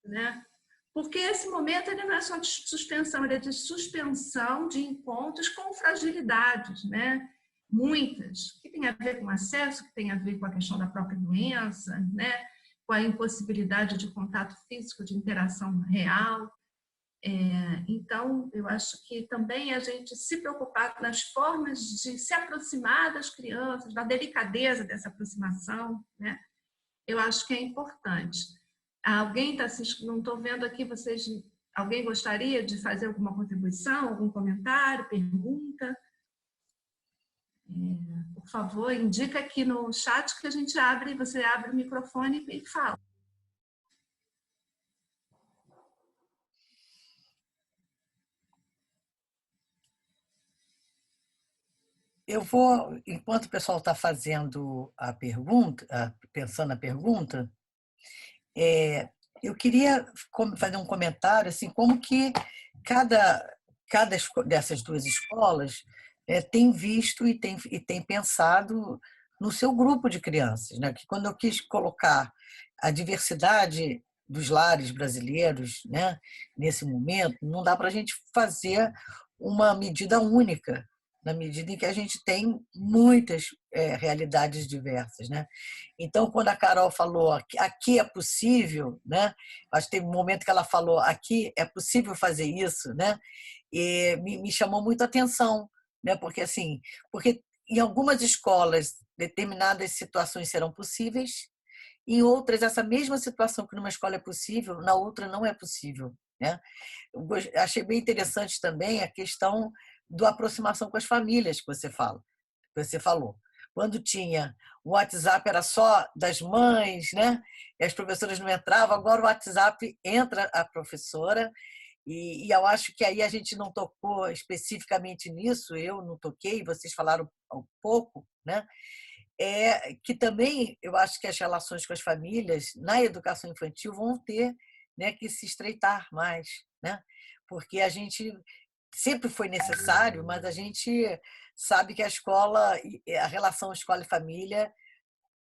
né? Porque esse momento ele não é só de suspensão, ele é de suspensão de encontros com fragilidades, né? Muitas, que tem a ver com acesso, que tem a ver com a questão da própria doença, né? Com a impossibilidade de contato físico, de interação real. Então, eu acho que também a gente se preocupar nas formas de se aproximar das crianças, da delicadeza dessa aproximação, né? Eu acho que é importante. Alguém está assistindo, não estou vendo aqui, alguém gostaria de fazer alguma contribuição, algum comentário, pergunta? Por favor, indica aqui no chat que a gente abre, você abre o microfone e fala. Eu vou, enquanto o pessoal está fazendo a pergunta, pensando na pergunta, eu queria fazer um comentário, assim, como que cada dessas duas escolas tem visto e tem pensado no seu grupo de crianças, né? Que quando eu quis colocar a diversidade dos lares brasileiros, né, nesse momento, não dá para a gente fazer uma medida única, na medida em que a gente tem muitas realidades diversas, né? Então, quando a Carol falou aqui é possível, né? Acho que teve um momento que ela falou aqui é possível fazer isso, né? E me chamou muito a atenção, né? Porque em algumas escolas determinadas situações serão possíveis, em outras essa mesma situação que numa escola é possível, na outra não é possível, né? Eu achei bem interessante também a questão da aproximação com as famílias que você falou. Quando tinha o WhatsApp era só das mães, né? E as professoras não entravam, agora o WhatsApp entra a professora, e eu acho que aí a gente não tocou especificamente nisso, eu não toquei, vocês falaram um pouco, né? Que também eu acho que as relações com as famílias na educação infantil vão ter, né, que se estreitar mais, né? Porque a gente sempre foi necessário, mas a gente sabe que a relação escola e família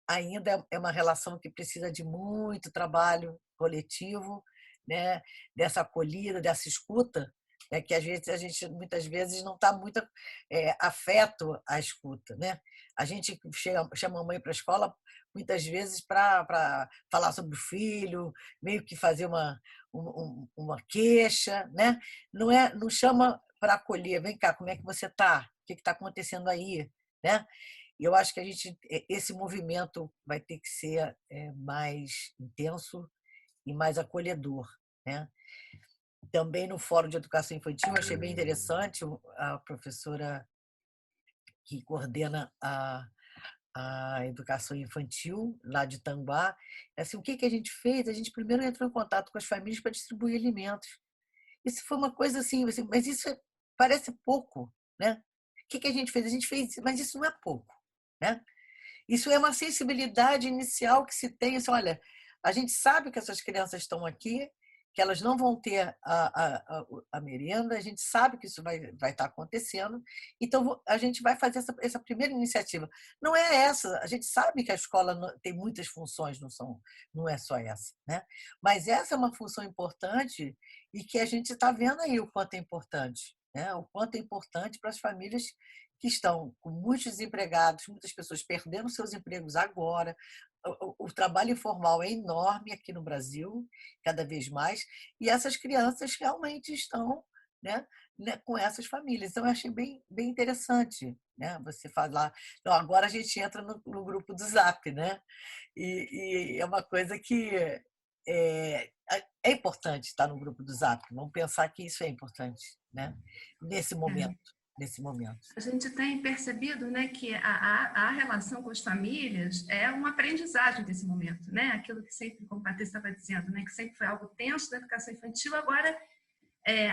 ainda é uma relação que precisa de muito trabalho coletivo, né, dessa acolhida, dessa escuta, né, que às vezes a gente muitas vezes não está muito afeto à escuta, né? A gente chama a mãe para a escola muitas vezes para falar sobre o filho, meio que fazer uma queixa, né? Não chama para acolher, vem cá, como é que você está? O que está acontecendo aí, né? E eu acho que esse movimento vai ter que ser mais intenso e mais acolhedor, né? Também no Fórum de Educação Infantil, eu achei bem interessante a professora que coordena a educação infantil lá de Tanguá. Assim, o que a gente fez? A gente primeiro entrou em contato com as famílias para distribuir alimentos. Isso foi uma coisa assim, mas isso parece pouco, né? O que a gente fez? A gente fez, mas isso não é pouco, né? Isso é uma sensibilidade inicial que se tem. Assim, olha, a gente sabe que essas crianças estão aqui, que elas não vão ter a merenda, a gente sabe que isso vai estar acontecendo, então a gente vai fazer essa primeira iniciativa. Não é essa, a gente sabe que a escola tem muitas funções, não é só essa, né? Mas essa é uma função importante e que a gente está vendo aí o quanto é importante, né? O quanto é importante para as famílias que estão com muitos desempregados, muitas pessoas perdendo seus empregos agora. O trabalho informal é enorme aqui no Brasil, cada vez mais, e essas crianças realmente estão, né, com essas famílias. Então, eu achei bem interessante, né? Você falar. Então, agora a gente entra no grupo do Zap, né? E é uma coisa que é importante estar no grupo do Zap. Vamos pensar que isso é importante, né? Nesse momento. A gente tem percebido, né, que a relação com as famílias é uma aprendizagem desse momento, né? Aquilo que sempre, como a Patrícia estava dizendo, né, que sempre foi algo tenso da educação infantil, agora,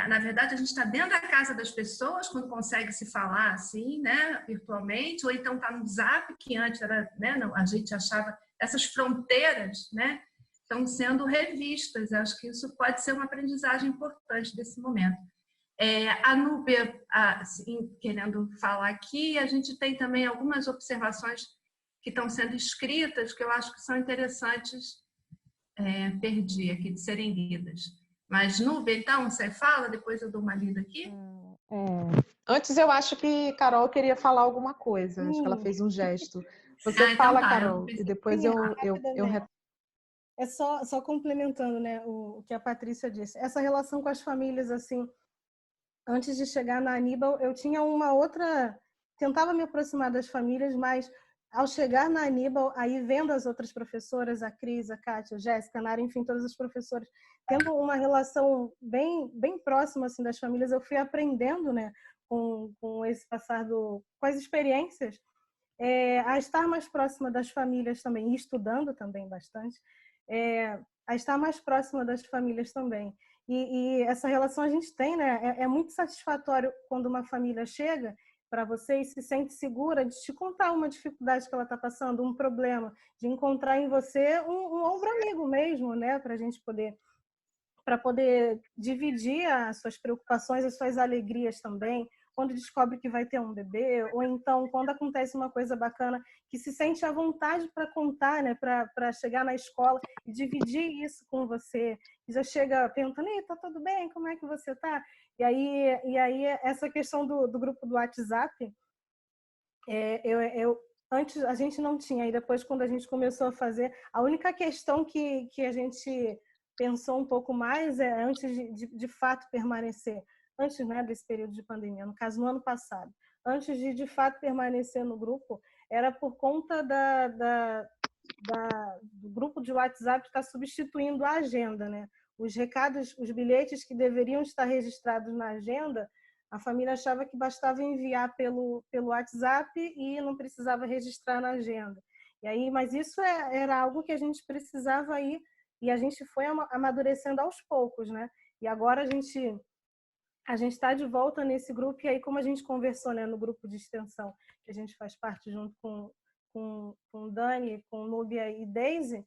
na verdade, a gente está dentro da casa das pessoas, quando consegue se falar assim, né, virtualmente, ou então está no Zap, que antes era, né, não, a gente achava essas fronteiras, né, estão sendo revistas. Acho que isso pode ser uma aprendizagem importante desse momento. A Núbia, assim, querendo falar aqui, a gente tem também algumas observações que estão sendo escritas, que eu acho que são interessantes, perdi aqui, de serem lidas. Mas, Núbia, então, você fala, depois eu dou uma lida aqui? Antes, eu acho que Carol queria falar alguma coisa, acho que ela fez um gesto. Você então fala, tá, Carol, e depois Sim, eu É só complementando, né, o que a Patrícia disse. Essa relação com as famílias, assim, antes de chegar na Aníbal, eu tinha uma outra... Tentava me aproximar das famílias, mas ao chegar na Aníbal, aí vendo as outras professoras, a Cris, a Kátia, a Jéssica, a Nara, enfim, todas as professoras, tendo uma relação bem próxima, assim, das famílias, eu fui aprendendo, né, com esse passar com as experiências, a estar mais próxima das famílias também, e estudando também bastante, a estar mais próxima das famílias também. E essa relação a gente tem, né? É muito satisfatório quando uma família chega para você e se sente segura de te contar uma dificuldade que ela está passando, um problema, de encontrar em você um ombro amigo mesmo, né? Para poder dividir as suas preocupações, as suas alegrias também, quando descobre que vai ter um bebê, ou então quando acontece uma coisa bacana, que se sente à vontade para contar, né, para chegar na escola e dividir isso com você. E já chega perguntando: tá tudo bem? Como é que você está? E aí essa questão do grupo do WhatsApp, antes a gente não tinha, e depois quando a gente começou a fazer, a única questão que a gente pensou um pouco mais antes de fato permanecer, antes, né, desse período de pandemia, no caso no ano passado, antes de fato permanecer no grupo, era por conta do grupo de WhatsApp estar substituindo a agenda, né? Os recados, os bilhetes que deveriam estar registrados na agenda, a família achava que bastava enviar pelo WhatsApp e não precisava registrar na agenda. E aí, mas isso era algo que a gente precisava ir, e a gente foi amadurecendo aos poucos, né? E agora a gente está de volta nesse grupo, e aí como a gente conversou, né, no grupo de extensão, que a gente faz parte junto com Dani, com Núbia e Daisy,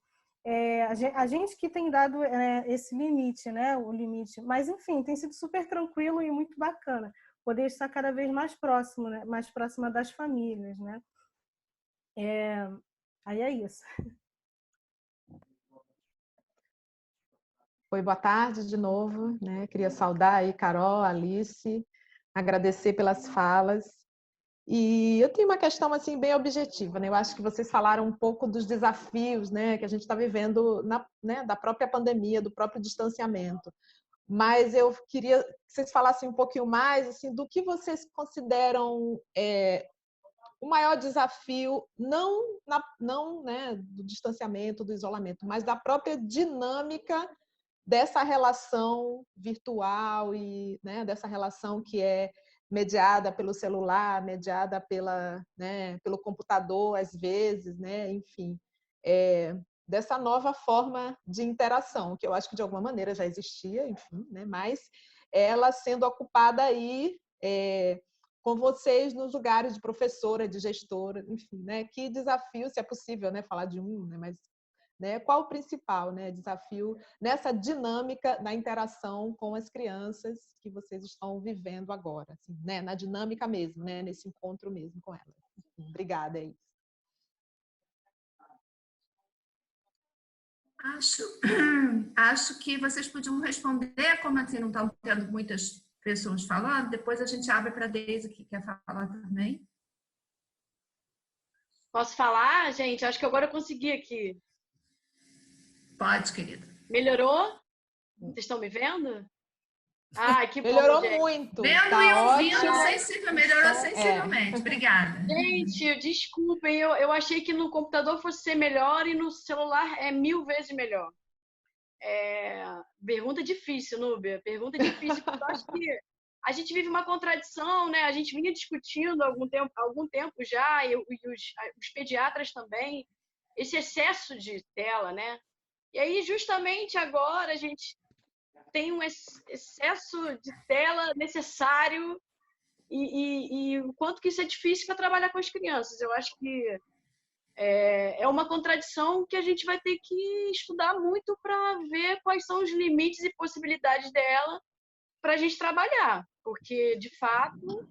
a gente que tem dado esse limite, né, o limite, mas enfim, tem sido super tranquilo e muito bacana poder estar cada vez mais próximo, né, mais próxima das famílias, né. Aí é isso. Oi, boa tarde de novo, né? Queria saudar aí Carol, Alice, agradecer pelas falas. E eu tenho uma questão assim bem objetiva, né? Eu acho que vocês falaram um pouco dos desafios, né, que a gente está vivendo né, da própria pandemia, do próprio distanciamento. Mas eu queria que vocês falassem um pouquinho mais assim do que vocês consideram o maior desafio, não né, do distanciamento, do isolamento, mas da própria dinâmica dessa relação virtual e né, dessa relação que é mediada pelo celular, mediada né, pelo computador, às vezes, né, enfim, dessa nova forma de interação, que eu acho que de alguma maneira já existia, enfim, né, mas ela sendo ocupada aí com vocês nos lugares de professora, de gestora, enfim, né, que desafio, se é possível, né, falar de um, né, mas né? Qual o principal, né, desafio nessa dinâmica da interação com as crianças que vocês estão vivendo agora, assim, né? Na dinâmica mesmo, né? Nesse encontro mesmo com elas. Obrigada, é isso. Acho que vocês podiam responder, como assim não estão tendo muitas pessoas falando, depois a gente abre para a Deise, que quer falar também. Posso falar, gente? Acho que agora eu consegui aqui. Pode, querida. Melhorou? Vocês estão me vendo? Ah, que bom, Melhorou gente. muito. Vendo Tá e ouvindo, ótimo. melhorou sensivelmente. Obrigada. Gente, desculpem, eu achei que no computador fosse ser melhor e no celular é 1000 vezes melhor. Pergunta difícil, Núbia. Pergunta difícil, porque eu acho que a gente vive uma contradição, né? A gente vinha discutindo há algum tempo já, e os pediatras também, esse excesso de tela, né? E aí, justamente agora, a gente tem um excesso de tela necessário e o quanto que isso é difícil para trabalhar com as crianças. Eu acho que é uma contradição que a gente vai ter que estudar muito para ver quais são os limites e possibilidades dela para a gente trabalhar, porque, de fato,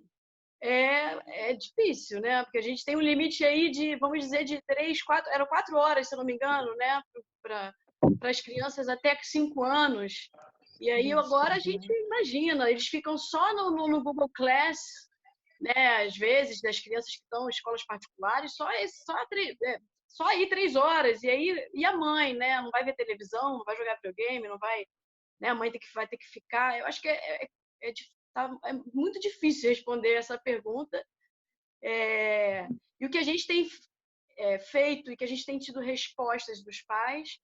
é difícil, né? Porque a gente tem um limite aí de, vamos dizer, de 4 horas, se eu não me engano, né? Para as crianças até 5 anos. E aí agora a gente imagina, eles ficam só no Google Class, né? Às vezes, das crianças que estão em escolas particulares, só aí 3 horas. E aí, e a mãe, né? Não vai ver televisão, não vai jogar videogame, não vai, né? A mãe vai ter que ficar. Eu acho que é muito difícil responder essa pergunta. E o que a gente tem feito e que a gente tem tido respostas dos pais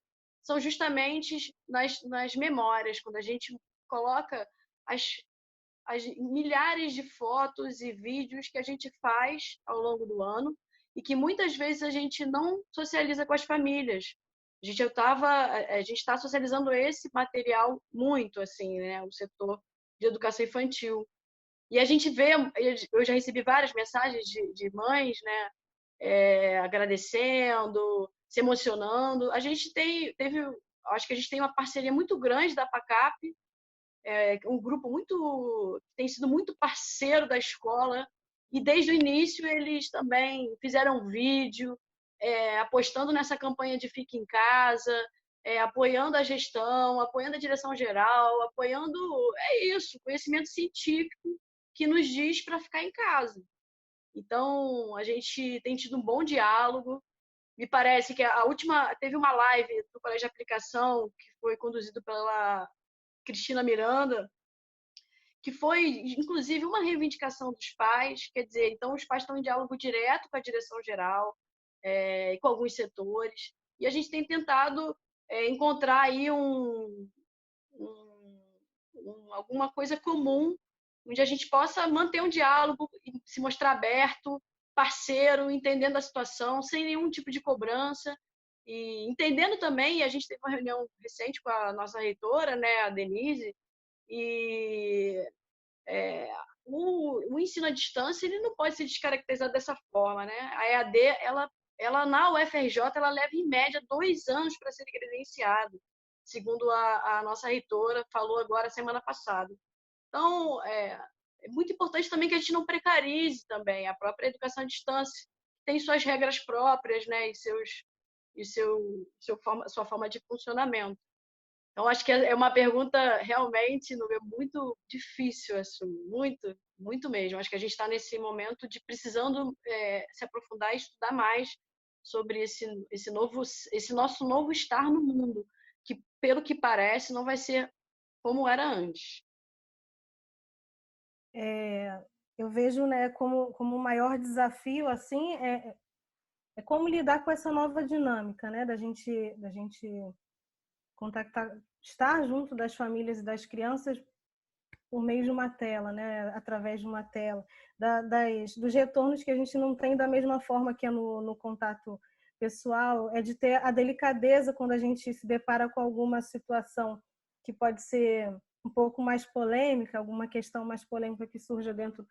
são justamente nas memórias, quando a gente coloca as milhares de fotos e vídeos que a gente faz ao longo do ano e que muitas vezes a gente não socializa com as famílias. A gente está socializando esse material muito, assim, né? O setor de educação infantil. E a gente vê, eu já recebi várias mensagens de mães, né? Agradecendo, se emocionando. Acho que a gente tem uma parceria muito grande da PACAP, um grupo que tem sido muito parceiro da escola, e desde o início eles também fizeram vídeo, apostando nessa campanha de Fique em Casa, apoiando a gestão, apoiando a direção geral, apoiando, conhecimento científico que nos diz para ficar em casa. Então, a gente tem tido um bom diálogo. Me parece que teve uma live do Colégio de Aplicação, que foi conduzido pela Cristina Miranda, que foi, inclusive, uma reivindicação dos pais. Quer dizer, então, os pais estão em diálogo direto com a direção geral e com alguns setores. E a gente tem tentado encontrar aí alguma coisa comum onde a gente possa manter um diálogo, se mostrar aberto, parceiro, entendendo a situação, sem nenhum tipo de cobrança, e entendendo também, a gente teve uma reunião recente com a nossa reitora, né, a Denise, e o ensino à distância ele não pode ser descaracterizado dessa forma, né? A EAD, ela na UFRJ, ela leva em média 2 anos para ser credenciado, segundo a nossa reitora falou agora semana passada. Então, é muito importante também que a gente não precarize também a própria educação à distância, tem suas regras próprias, né, e sua forma de funcionamento. Então, acho que é uma pergunta realmente muito difícil, assim, muito mesmo. Acho que a gente está nesse momento de precisando se aprofundar e estudar mais sobre esse nosso novo estar no mundo, que, pelo que parece, não vai ser como era antes. Eu vejo, né, como o maior desafio, assim, é como lidar com essa nova dinâmica, né, da gente contactar, estar junto das famílias e das crianças por meio de uma tela, né, através de uma tela, dos retornos que a gente não tem da mesma forma que é no contato pessoal, é de ter a delicadeza quando a gente se depara com alguma situação que pode ser um pouco mais polêmica, alguma questão mais polêmica que surja dentro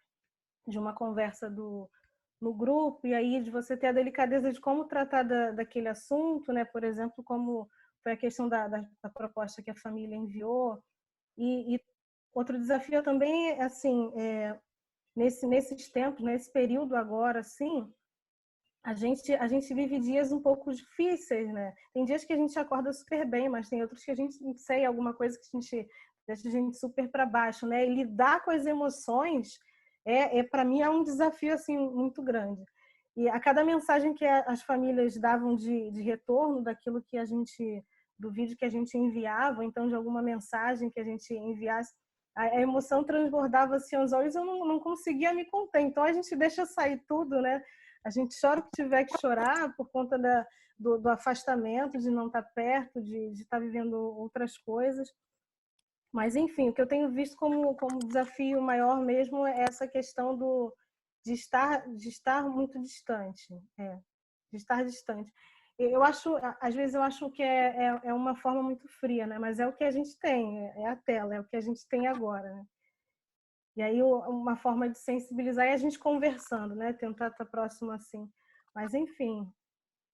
de uma conversa no grupo, e aí de você ter a delicadeza de como tratar daquele assunto, né? Por exemplo, como foi a questão da proposta que a família enviou. E outro desafio também é, assim, nesses tempos, nesse período agora, assim, a gente vive dias um pouco difíceis, né? Tem dias que a gente acorda super bem, mas tem outros que a gente, não sei, alguma coisa que a gente deixa a gente super para baixo, né? E lidar com as emoções para mim é um desafio assim muito grande. E a cada mensagem que as famílias davam de retorno daquilo que a gente, do vídeo que a gente enviava, então de alguma mensagem que a gente enviasse, a emoção transbordava assim aos olhos, eu não conseguia me conter. Então a gente deixa sair tudo, né? A gente chora o que tiver que chorar por conta do afastamento, de não estar perto, de estar vivendo outras coisas. Mas, enfim, o que eu tenho visto como desafio maior mesmo é essa questão de estar muito distante. De estar distante. Eu acho, às vezes eu acho que é uma forma muito fria, né? Mas é o que a gente tem, é a tela, é o que a gente tem agora, né? E aí uma forma de sensibilizar é a gente conversando, né? Tentar estar próximo assim. Mas, enfim,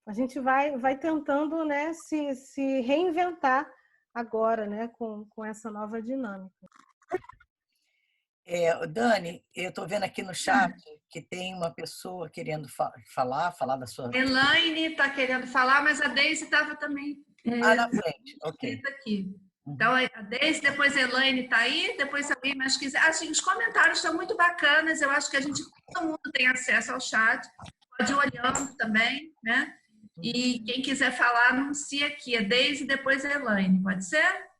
a gente vai tentando, né, se reinventar agora, né, com essa nova dinâmica. Dani, eu estou vendo aqui no chat que tem uma pessoa querendo falar da sua... Elaine está querendo falar, mas a Deise estava também na frente, ok. escrita aqui. Então, a Deise, depois a Elaine está aí, depois se alguém mais quiser. Assim, os comentários estão muito bacanas, eu acho que todo mundo tem acesso ao chat, pode ir olhando também, né? E quem quiser falar, anuncia aqui. A Deise e depois a Elaine, pode ser?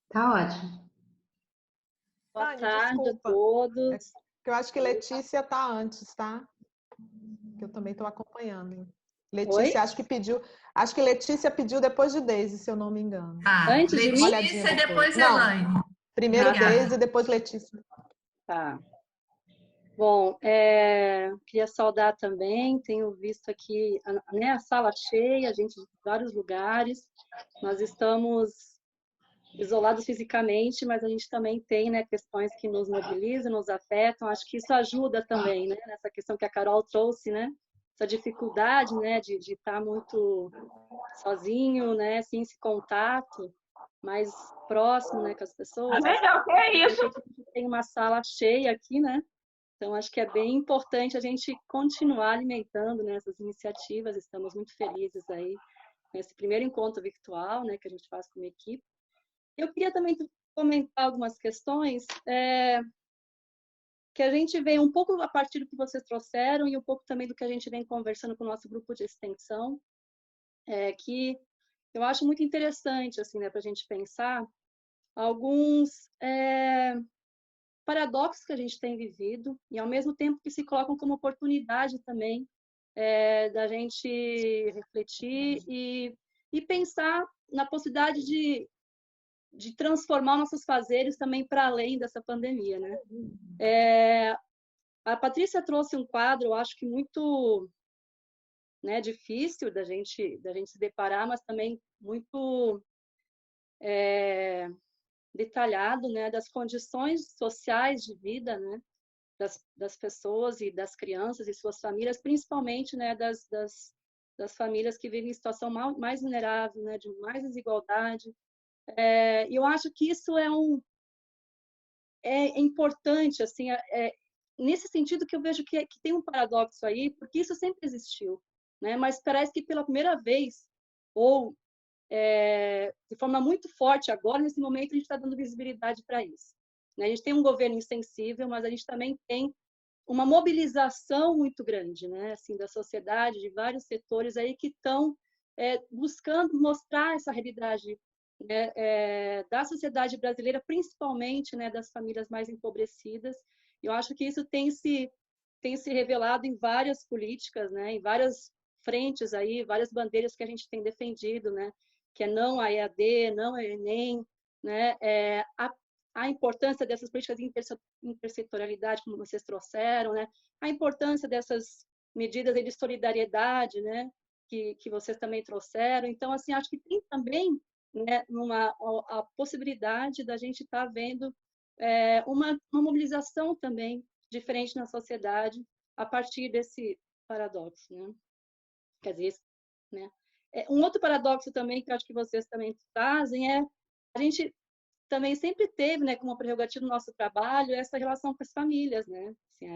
Tá ótimo. Boa tarde a todos. Eu acho que Letícia está antes, tá? Que eu também estou acompanhando. Letícia, acho que Letícia pediu depois de Deise, se eu não me engano. Antes de mim? Letícia e depois Elaine. Primeiro Deise e depois Letícia. Tá. Bom, queria saudar também, tenho visto aqui né, a sala cheia, gente de vários lugares. Nós estamos isolados fisicamente, mas a gente também tem, né, questões que nos mobilizam, nos afetam. Acho que isso ajuda também, né, nessa questão que a Carol trouxe, né, essa dificuldade, né, de estar muito sozinho, né, sem esse contato mais próximo, né, com as pessoas. Que é isso? A gente tem uma sala cheia aqui, né? Então acho que é bem importante a gente continuar alimentando, né, essas iniciativas. Estamos muito felizes aí com esse primeiro encontro virtual, né, que a gente faz como equipe. Eu queria também comentar algumas questões que a gente vê um pouco a partir do que vocês trouxeram e um pouco também do que a gente vem conversando com o nosso grupo de extensão, que eu acho muito interessante, assim, né, para a gente pensar alguns paradoxos que a gente tem vivido e, ao mesmo tempo, que se colocam como oportunidade também da gente refletir e pensar na possibilidade de transformar nossos fazeres também para além dessa pandemia, né? A Patrícia trouxe um quadro, eu acho que muito, né, difícil da gente se deparar, mas também muito detalhado, né, das condições sociais de vida, né, das pessoas e das crianças e suas famílias, principalmente, né, das famílias que vivem em situação mais vulnerável, né, de mais desigualdade. E eu acho que isso é importante, assim, nesse sentido que eu vejo que tem um paradoxo aí, porque isso sempre existiu, né? Mas parece que pela primeira vez, ou de forma muito forte agora, nesse momento, a gente está dando visibilidade para isso. Né? A gente tem um governo insensível, mas a gente também tem uma mobilização muito grande, né? Assim, da sociedade, de vários setores aí que estão buscando mostrar essa realidade, né? Da sociedade brasileira, principalmente, né? Das famílias mais empobrecidas. Eu acho que isso tem se revelado em várias políticas, né? Em várias frentes aí, várias bandeiras que a gente tem defendido, né? Que é não a EAD, não a Enem, né? A importância dessas políticas de intersetorialidade, como vocês trouxeram, né? A importância dessas medidas de solidariedade, né? Que vocês também trouxeram. Então, assim, acho que tem também, né, a possibilidade da gente estar vendo uma mobilização também diferente na sociedade a partir desse paradoxo, né? Quer dizer, né? Um outro paradoxo também que eu acho que vocês também trazem a gente também sempre teve, né, como prerrogativa do nosso trabalho, essa relação com as famílias, né? Assim,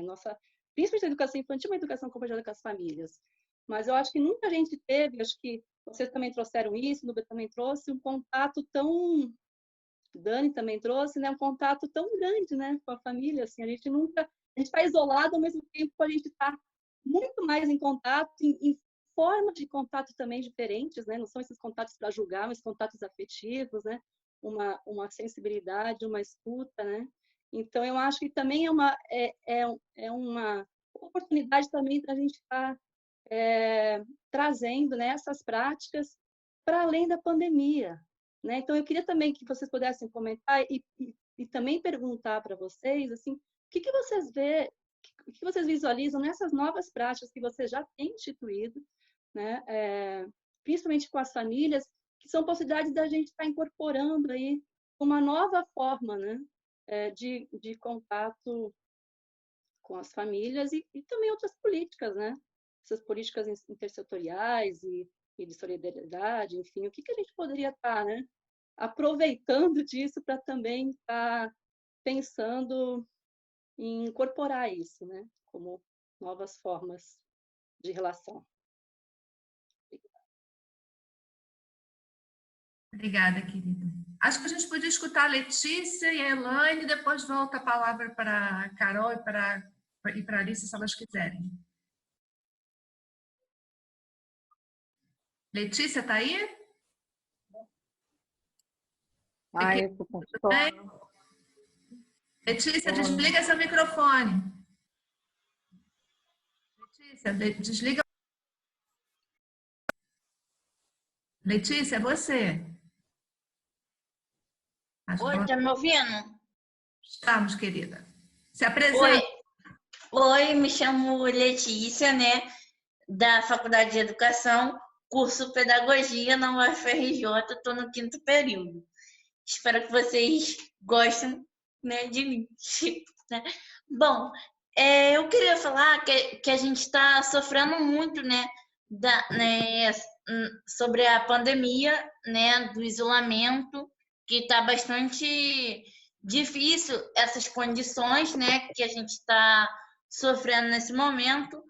principalmente a educação infantil, uma educação compartilhada com as famílias. Mas eu acho que nunca a gente teve, acho que vocês também trouxeram isso, o Nubia também trouxe, um contato tão... Dani também trouxe, né, um contato tão grande, né, com a família, assim, a gente está isolado, ao mesmo tempo a gente está muito mais em contato, em formas de contato também diferentes, né, não são esses contatos para julgar, mas contatos afetivos, né, uma sensibilidade, uma escuta, né? Então, eu acho que também é uma oportunidade também para a gente estar trazendo, né, essas práticas para além da pandemia, né? Então, eu queria também que vocês pudessem comentar e também perguntar para vocês, assim, o que vocês vê, o que vocês visualizam nessas novas práticas que vocês já têm instituído, né? Principalmente com as famílias, que são possibilidades da gente estar incorporando aí uma nova forma, né, de contato com as famílias e também outras políticas, né? Essas políticas intersetoriais e de solidariedade, enfim, o que a gente poderia estar, né, aproveitando disso para também estar pensando em incorporar isso, né, como novas formas de relação. Obrigada, querida. Acho que a gente podia escutar a Letícia e a Elaine, e depois volta a palavra para a Carol e para a Alice, se elas quiserem. Letícia, está aí? Ai, eu tô com sono. Letícia, desliga seu microfone. Letícia, desliga. Letícia, é você. Oi, tá me ouvindo? Estamos, querida. Se apresenta. Oi, me chamo Letícia, né? Da Faculdade de Educação, curso Pedagogia na UFRJ, estou no 5º período. Espero que vocês gostem, né, de mim. Né? Bom, eu queria falar que a gente está sofrendo muito, né, sobre a pandemia, né, do isolamento, que está bastante difícil essas condições, né, que a gente está sofrendo nesse momento.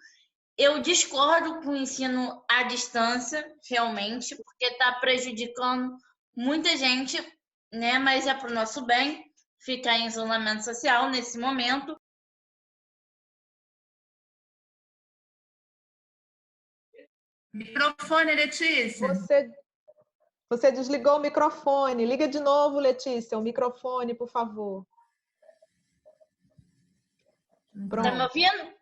Eu discordo com o ensino à distância, realmente, porque está prejudicando muita gente, né, mas é para o nosso bem ficar em isolamento social nesse momento. Microfone, Letícia. Você desligou o microfone. Liga de novo, Letícia, o microfone, por favor. Pronto. Tá me ouvindo?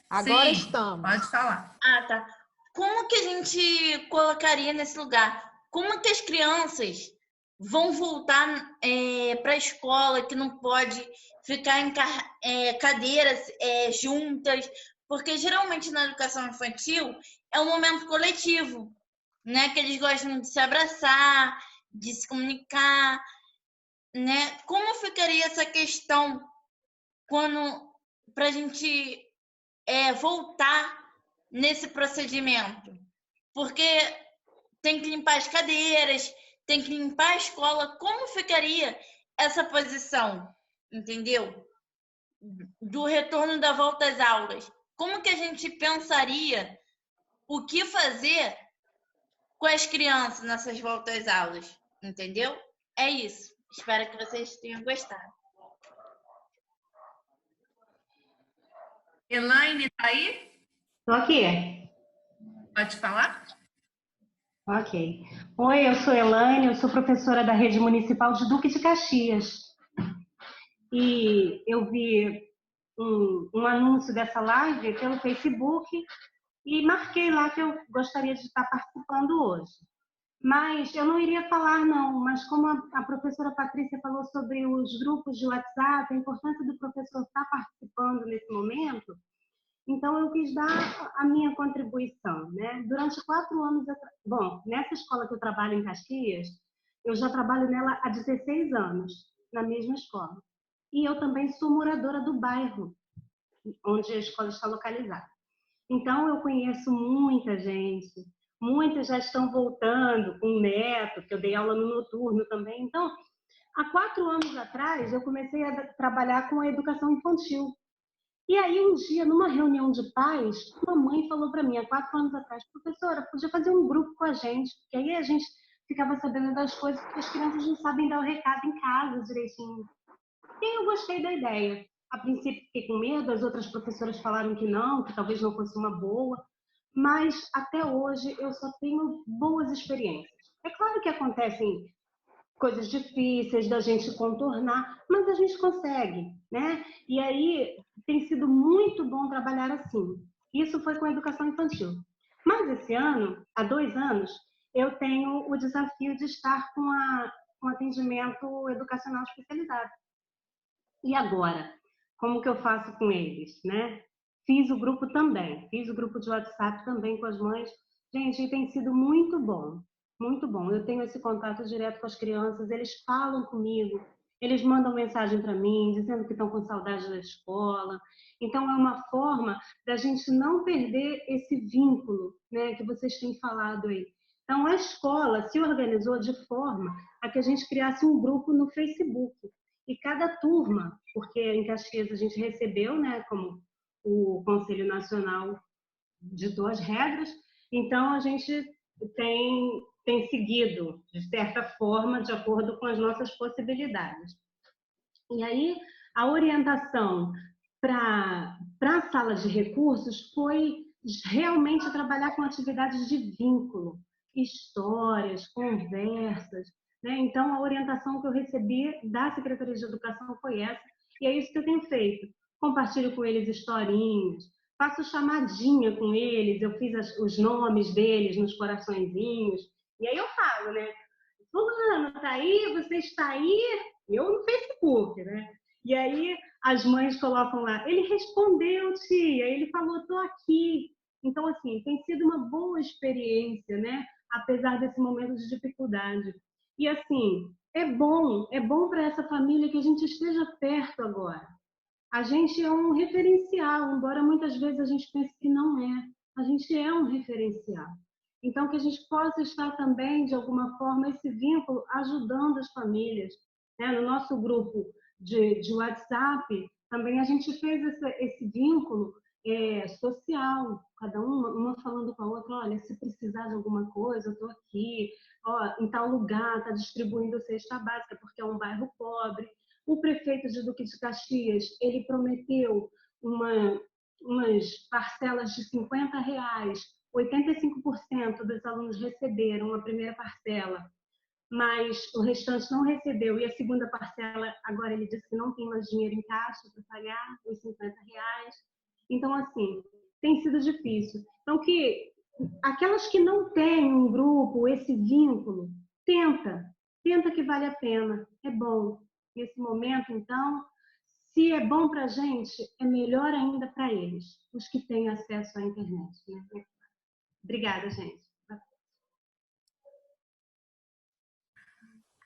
Agora Sim, estamos. pode falar. Ah, tá. Como que a gente colocaria nesse lugar? Como que as crianças vão voltar para a escola, que não pode ficar em cadeiras juntas? Porque geralmente na educação infantil é um momento coletivo, né? Que eles gostam de se abraçar, de se comunicar, né? Como ficaria essa questão para a gente voltar nesse procedimento? Porque tem que limpar as cadeiras, tem que limpar a escola. Como ficaria essa posição, entendeu? Do retorno da volta às aulas. Como que a gente pensaria o que fazer com as crianças nessas voltas às aulas, entendeu? É isso. Espero que vocês tenham gostado. Elaine, tá aí? Tô aqui. Pode falar? Ok. Oi, eu sou Elaine, eu sou professora da Rede Municipal de Duque de Caxias. E eu vi um anúncio dessa live pelo Facebook e marquei lá que eu gostaria de estar participando hoje. Mas eu não iria falar, não, mas como a professora Patrícia falou sobre os grupos de WhatsApp, a importância do professor estar participando nesse momento, então eu quis dar a minha contribuição, né? Durante 4 anos, bom, nessa escola que eu trabalho em Caxias, eu já trabalho nela há 16 anos, na mesma escola. E eu também sou moradora do bairro onde a escola está localizada. Então, eu conheço muita gente, muitas já estão voltando com o neto, que eu dei aula no noturno também. Então, há 4 anos atrás, eu comecei a trabalhar com a educação infantil. E aí, um dia, numa reunião de pais, uma mãe falou para mim, há 4 anos atrás, professora, podia fazer um grupo com a gente, porque aí a gente ficava sabendo das coisas que as crianças não sabem dar o recado em casa direitinho. E eu gostei da ideia. A princípio fiquei com medo, as outras professoras falaram que não, que talvez não fosse uma boa, mas até hoje eu só tenho boas experiências. É claro que acontecem coisas difíceis da gente contornar, mas a gente consegue, né? E aí tem sido muito bom trabalhar assim. Isso foi com a educação infantil. Mas esse ano, há 2 anos, eu tenho o desafio de estar com atendimento educacional especializado. E agora? Como que eu faço com eles, né? Fiz o grupo também, fiz o grupo de WhatsApp também com as mães. Gente, tem sido muito bom, muito bom. Eu tenho esse contato direto com as crianças, eles falam comigo, eles mandam mensagem para mim, dizendo que estão com saudade da escola. Então, é uma forma da gente não perder esse vínculo, né, que vocês têm falado aí. Então, a escola se organizou de forma a que a gente criasse um grupo no Facebook. E cada turma, porque em Caxias a gente recebeu, né, como o Conselho Nacional ditou as regras, então a gente tem seguido, de certa forma, de acordo com as nossas possibilidades. E aí, a orientação para a sala de recursos foi realmente trabalhar com atividades de vínculo, histórias, conversas, né? Então, a orientação que eu recebi da Secretaria de Educação foi essa, e é isso que eu tenho feito. Compartilho com eles historinhas, faço chamadinha com eles, eu fiz os nomes deles nos coraçõezinhos, e aí eu falo, né? Fulano, tá aí? Você está aí? Eu no Facebook, né? E aí as mães colocam lá, ele respondeu, tia, ele falou, tô aqui. Então, assim, tem sido uma boa experiência, né? Apesar desse momento de dificuldade. E assim, é bom para essa família que a gente esteja perto agora. A gente é um referencial, embora muitas vezes a gente pense que não é. A gente é um referencial. Então, que a gente possa estar também, de alguma forma, esse vínculo ajudando as famílias. Né? No nosso grupo de WhatsApp, também a gente fez esse vínculo social, cada uma falando com a outra, olha, se precisar de alguma coisa, eu estou aqui, ó, em tal lugar, está distribuindo cesta básica, porque é um bairro pobre. O prefeito de Duque de Caxias, ele prometeu umas parcelas de R$50, 85% dos alunos receberam a primeira parcela, mas o restante não recebeu, e a segunda parcela, agora ele disse que não tem mais dinheiro em caixa para pagar os R$50. Então, assim, tem sido difícil. Então, que aquelas que não têm um grupo, esse vínculo, tenta que vale a pena, é bom. Nesse momento, então, se é bom para a gente, é melhor ainda para eles, os que têm acesso à internet. Né? Obrigada, gente.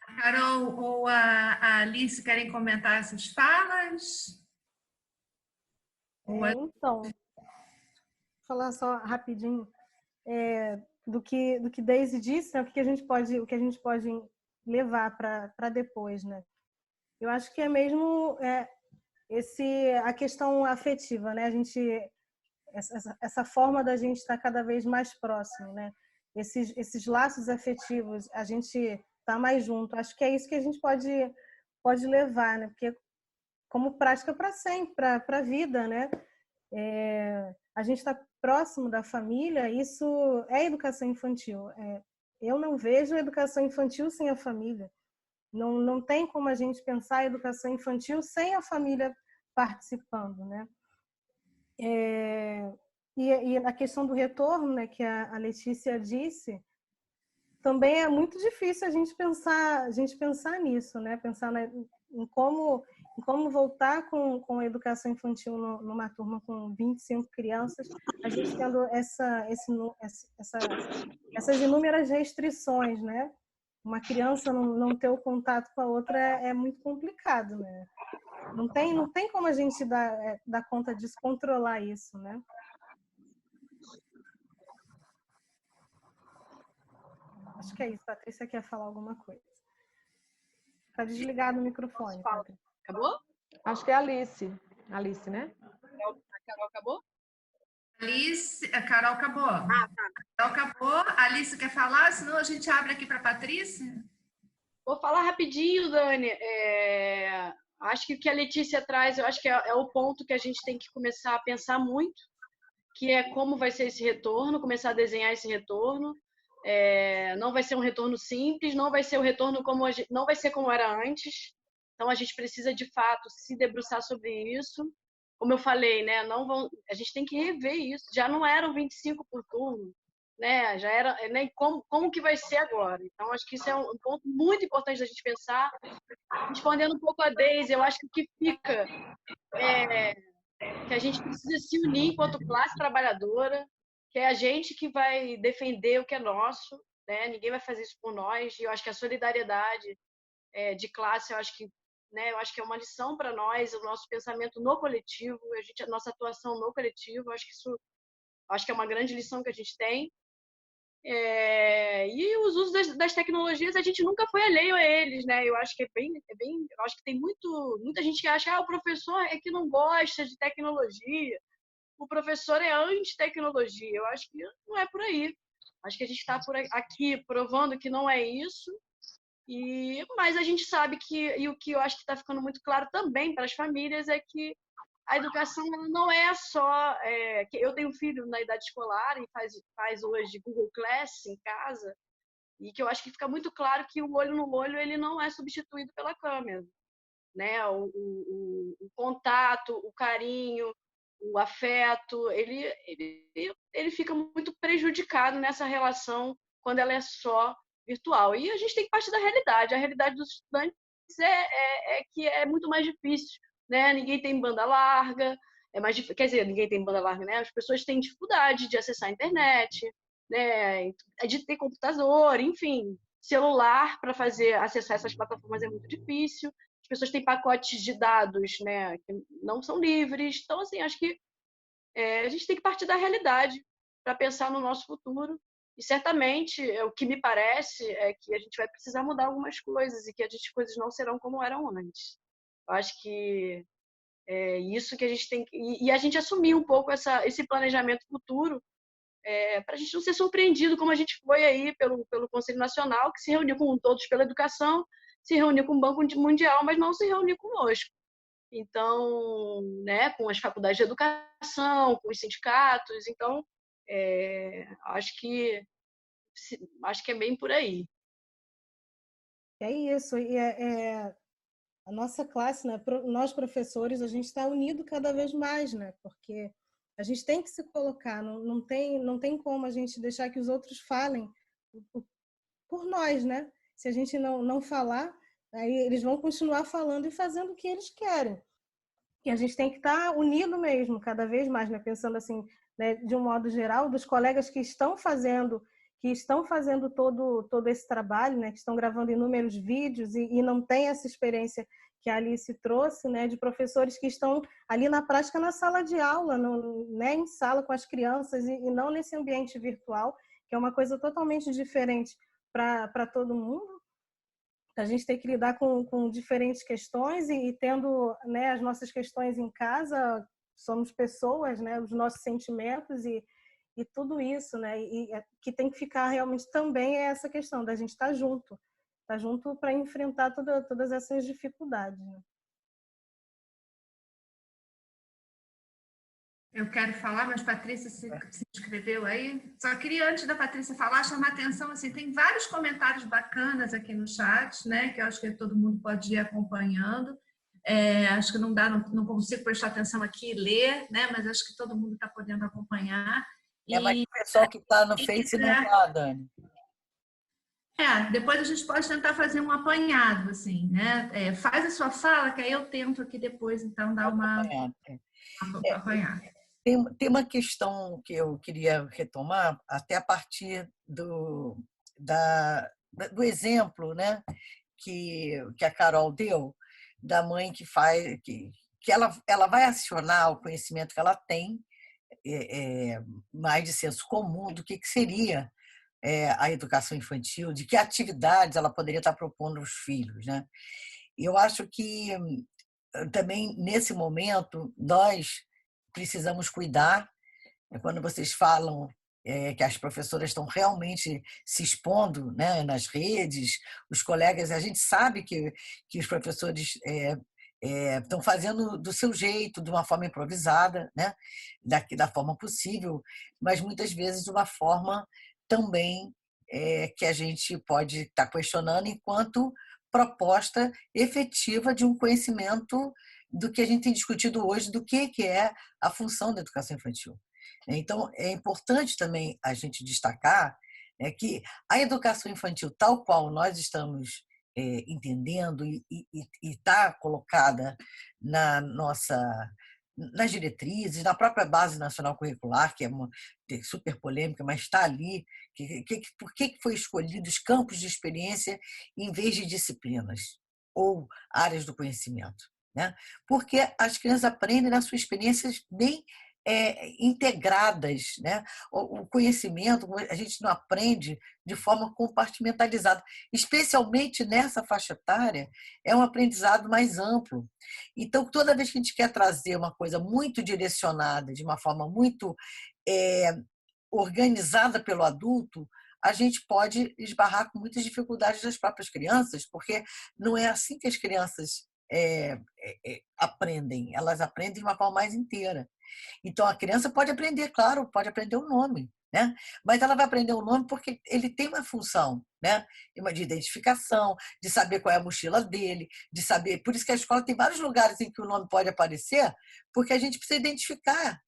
A Carol ou a Alice querem comentar essas falas? Então, vou falar só rapidinho do que Deise disse, né? o que a gente pode levar para depois, né? Eu acho que é mesmo a questão afetiva, né? Essa forma da gente estar cada vez mais próximo, né? esses laços afetivos, a gente tá mais junto. Acho que é isso que a gente pode levar, né? Porque como prática para sempre, para a vida, né? A gente está próximo da família, isso é educação infantil. Eu não vejo educação infantil sem a família. Não tem como a gente pensar a educação infantil sem a família participando, né? E a questão do retorno, né, que a Letícia disse, também é muito difícil a gente pensar nisso, né? Pensar em como voltar com a educação infantil numa turma com 25 crianças, a gente tendo essas inúmeras restrições, né? Uma criança não ter o contato com a outra é muito complicado, né? Não tem como a gente dar conta disso, controlar isso, né? Acho que é isso. Patrícia quer falar alguma coisa. Está desligado o microfone. Acabou? Acho que é a Alice. Alice, né? A Carol acabou? A Carol acabou. Tá. A Carol acabou. A Alice quer falar? Senão a gente abre aqui para a Patrícia. Vou falar rapidinho, Dani. Acho que o que a Letícia traz, eu acho que é o ponto que a gente tem que começar a pensar muito, que é como vai ser esse retorno, começar a desenhar esse retorno. Não vai ser um retorno simples, não vai ser um retorno não vai ser como era antes. Então a gente precisa de fato se debruçar sobre isso. Como eu falei, né? A gente tem que rever isso. Já não eram 25 por turno, né? Já era, né? Como que vai ser agora? Então acho que isso é um ponto muito importante da gente pensar. Respondendo um pouco a Deise, eu acho que o que fica que a gente precisa se unir enquanto classe trabalhadora, que é a gente que vai defender o que é nosso, né? Ninguém vai fazer isso por nós. E eu acho que a solidariedade de classe, eu acho que é uma lição para nós, o nosso pensamento no coletivo, a nossa atuação no coletivo. Acho que é uma grande lição que a gente tem. E os usos das tecnologias, a gente nunca foi alheio a eles, né? Eu acho que eu acho que tem muita gente que acha o professor é que não gosta de tecnologia, o professor é anti-tecnologia. Eu acho que não é por aí. Acho que a gente está aqui provando que não é isso, mas a gente sabe e o que eu acho que está ficando muito claro também para as famílias é que a educação não é só... que eu tenho um filho na idade escolar e faz hoje Google Class em casa, e que eu acho que fica muito claro que o olho no olho ele não é substituído pela câmera, né? O contato, o carinho, o afeto, ele fica muito prejudicado nessa relação quando ela é só virtual. E a gente tem que partir da realidade. A realidade dos estudantes é que é muito mais difícil, né? Ninguém tem banda larga, quer dizer, ninguém tem banda larga, né? As pessoas têm dificuldade de acessar a internet, né? De ter computador, enfim, celular para acessar essas plataformas é muito difícil. As pessoas têm pacotes de dados, né, que não são livres. Então, assim, acho que a gente tem que partir da realidade para pensar no nosso futuro. E certamente, o que me parece é que a gente vai precisar mudar algumas coisas e que as coisas não serão como eram antes. Eu acho que é isso que a gente tem que... E a gente assumir um pouco esse planejamento futuro para a gente não ser surpreendido como a gente foi aí pelo Conselho Nacional, que se reuniu com Todos pela Educação, se reuniu com o Banco Mundial, mas não se reuniu conosco. Então, né, com as faculdades de educação, com os sindicatos. Então, acho que é bem por aí. É isso. E a nossa classe, né, nós professores, a gente está unido cada vez mais, né? Porque a gente tem que se colocar, não tem como a gente deixar que os outros falem por nós, né? Se a gente não falar, aí eles vão continuar falando e fazendo o que eles querem. E a gente tem que estar unido mesmo, cada vez mais, né? Pensando assim, né, de um modo geral, dos colegas que estão fazendo todo esse trabalho, né? Que estão gravando inúmeros vídeos e não tem essa experiência que a Alice trouxe, né? De professores que estão ali na prática na sala de aula, né? Em sala com as crianças e não nesse ambiente virtual, que é uma coisa totalmente diferente para todo mundo. A gente tem que lidar com diferentes questões e tendo, né, as nossas questões em casa, somos pessoas, né, os nossos sentimentos e tudo isso, né? Que tem que ficar realmente também é essa questão da gente estar junto para enfrentar todas essas dificuldades, né? Eu quero falar, mas Patrícia se inscreveu aí. Só queria, antes da Patrícia falar, chamar a atenção, assim, tem vários comentários bacanas aqui no chat, né, que eu acho que todo mundo pode ir acompanhando. Acho que não consigo prestar atenção aqui e ler, né, mas acho que todo mundo está podendo acompanhar. Mas o pessoal que está no Face não está, Dani. Depois a gente pode tentar fazer um apanhado, assim, né? Faz a sua fala, que aí eu tento aqui depois, então, dar uma apanhada. Tem uma questão que eu queria retomar, até a partir do exemplo, né, que a Carol deu, da mãe que faz, que ela vai acionar o conhecimento que ela tem, mais de senso comum, do que seria a educação infantil, de que atividades ela poderia estar propondo aos filhos, né? E eu acho que também, nesse momento, nós precisamos cuidar. Quando vocês falam que as professoras estão realmente se expondo, né, nas redes, os colegas, a gente sabe que os professores estão fazendo do seu jeito, de uma forma improvisada, né, da forma possível, mas muitas vezes de uma forma também que a gente pode estar questionando enquanto proposta efetiva de um conhecimento do que a gente tem discutido hoje, do que é a função da educação infantil. Então, é importante também a gente destacar que a educação infantil, tal qual nós estamos entendendo e está colocada nas diretrizes, na própria Base Nacional Curricular, que é super polêmica, mas está ali. Por que foi escolhido os campos de experiência em vez de disciplinas ou áreas do conhecimento? Né? Porque as crianças aprendem nas suas experiências bem integradas, né? O conhecimento a gente não aprende de forma compartimentalizada, especialmente nessa faixa etária, é um aprendizado mais amplo. Então, toda vez que a gente quer trazer uma coisa muito direcionada, de uma forma muito organizada pelo adulto, a gente pode esbarrar com muitas dificuldades das próprias crianças, porque não é assim que as crianças aprendem, elas aprendem de uma forma mais inteira. Então, a criança pode aprender, claro, pode aprender o nome, né? Mas ela vai aprender o nome porque ele tem uma função, né? De identificação, de saber qual é a mochila dele, de saber. Por isso que a escola tem vários lugares em que o nome pode aparecer, porque a gente precisa identificar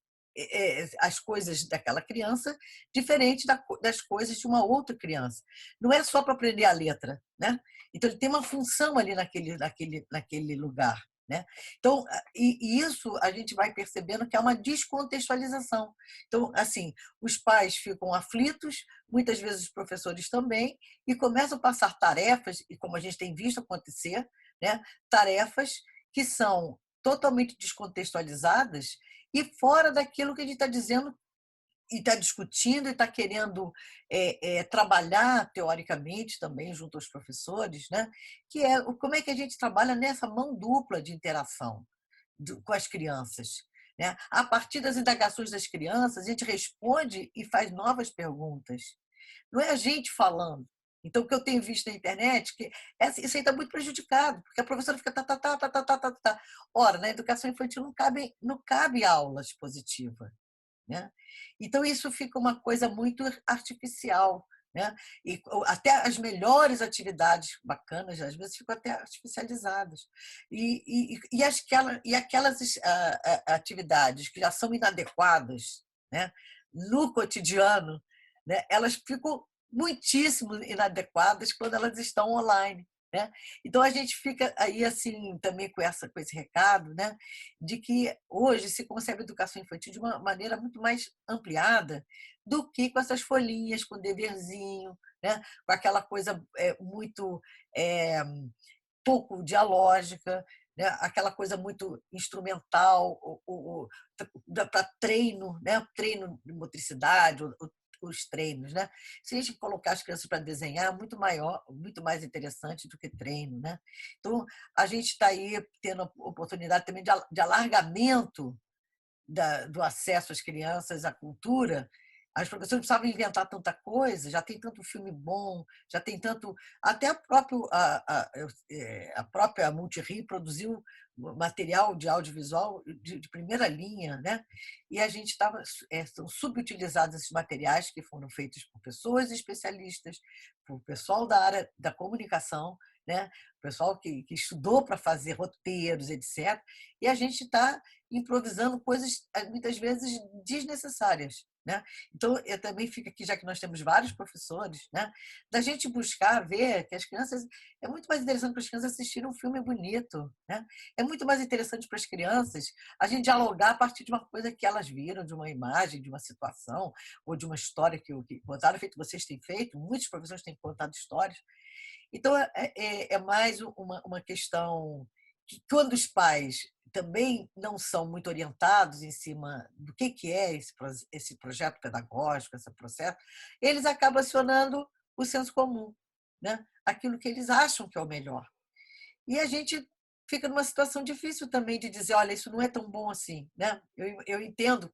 as coisas daquela criança diferente das coisas de uma outra criança. Não é só para aprender a letra, né? Então, ele tem uma função ali naquele lugar. Né? Então, e isso a gente vai percebendo que é uma descontextualização. Então, assim, os pais ficam aflitos, muitas vezes os professores também, e começam a passar tarefas, e como a gente tem visto acontecer, né, tarefas que são totalmente descontextualizadas e fora daquilo que a gente está dizendo e está discutindo e está querendo trabalhar teoricamente também junto aos professores, né? Que é como é que a gente trabalha nessa mão dupla de interação com as crianças. Né? A partir das indagações das crianças, a gente responde e faz novas perguntas. Não é a gente falando. Então, o que eu tenho visto na internet, que isso aí está muito prejudicado, porque a professora fica tá. Ora, na educação infantil não cabe aula expositiva. Né? Então, isso fica uma coisa muito artificial. Né? E até as melhores atividades bacanas, às vezes, ficam até artificializadas. E aquelas atividades que já são inadequadas, né, no cotidiano, né, elas ficam muitíssimo inadequadas quando elas estão online. Né? Então, a gente fica aí assim também com esse recado, né, de que hoje se concebe a educação infantil de uma maneira muito mais ampliada do que com essas folhinhas, com deverzinho, né, com aquela coisa muito pouco dialógica, né, aquela coisa muito instrumental, para treino, né, treino de motricidade, os treinos, né? Se a gente colocar as crianças para desenhar, muito mais interessante do que treino, né? Então, a gente está aí tendo a oportunidade também de alargamento do acesso às crianças à cultura, As professoras precisavam inventar tanta coisa, já tem tanto filme bom, já tem tanto... Até a própria Multirio produziu material de audiovisual de primeira linha, né? E a gente são subutilizados esses materiais que foram feitos por pessoas especialistas, por pessoal da área da comunicação, né? O pessoal que estudou para fazer roteiros, etc. E a gente está improvisando coisas, muitas vezes, desnecessárias, né? Então, eu também fico aqui, já que nós temos vários professores, né? Da gente buscar ver que as crianças... É muito mais interessante para as crianças assistirem um filme bonito, né? É muito mais interessante para as crianças a gente dialogar a partir de uma coisa que elas viram, de uma imagem, de uma situação, ou de uma história que contaram, feito vocês têm feito, muitos professores têm contado histórias. Então, é mais uma questão que, quando os pais também não são muito orientados em cima do que é esse projeto pedagógico, esse processo, eles acabam acionando o senso comum, né? Aquilo que eles acham que é o melhor. E a gente fica numa situação difícil também de dizer, olha, isso não é tão bom assim, né? Eu entendo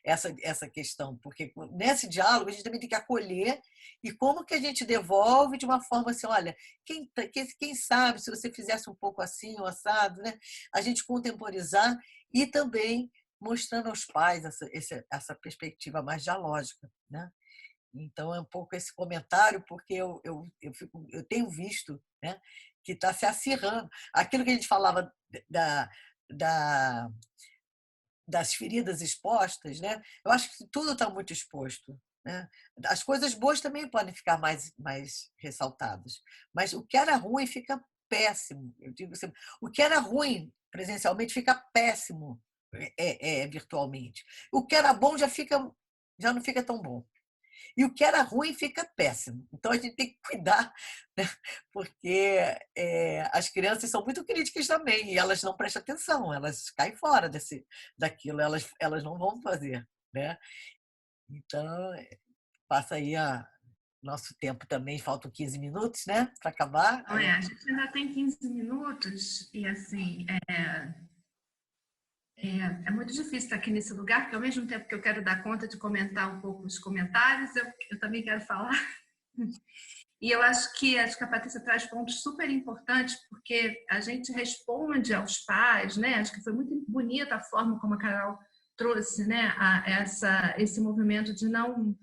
essa questão, porque nesse diálogo a gente também tem que acolher e como que a gente devolve de uma forma assim, olha, quem sabe se você fizesse um pouco assim, ou assado, né? A gente contemporizar e também mostrando aos pais essa perspectiva mais dialógica, né? Então, é um pouco esse comentário, porque eu tenho visto, né, que está se acirrando. Aquilo que a gente falava das feridas expostas, né, eu acho que tudo está muito exposto, né? As coisas boas também podem ficar mais ressaltadas, mas o que era ruim fica péssimo. Eu digo sempre, o que era ruim presencialmente fica péssimo virtualmente. O que era bom já não fica tão bom. E o que era ruim fica péssimo. Então, a gente tem que cuidar, né? Porque as crianças são muito críticas também, e elas não prestam atenção, elas caem fora daquilo, elas não vão fazer, né? Então, passa aí nosso tempo também, faltam 15 minutos, né, para acabar. A gente ainda tem 15 minutos, e assim, é muito difícil estar aqui nesse lugar, porque ao mesmo tempo que eu quero dar conta de comentar um pouco os comentários, eu também quero falar. E eu acho que a Patrícia traz pontos super importantes, porque a gente responde aos pais, né? Acho que foi muito bonita a forma como a Carol trouxe, né, esse movimento de não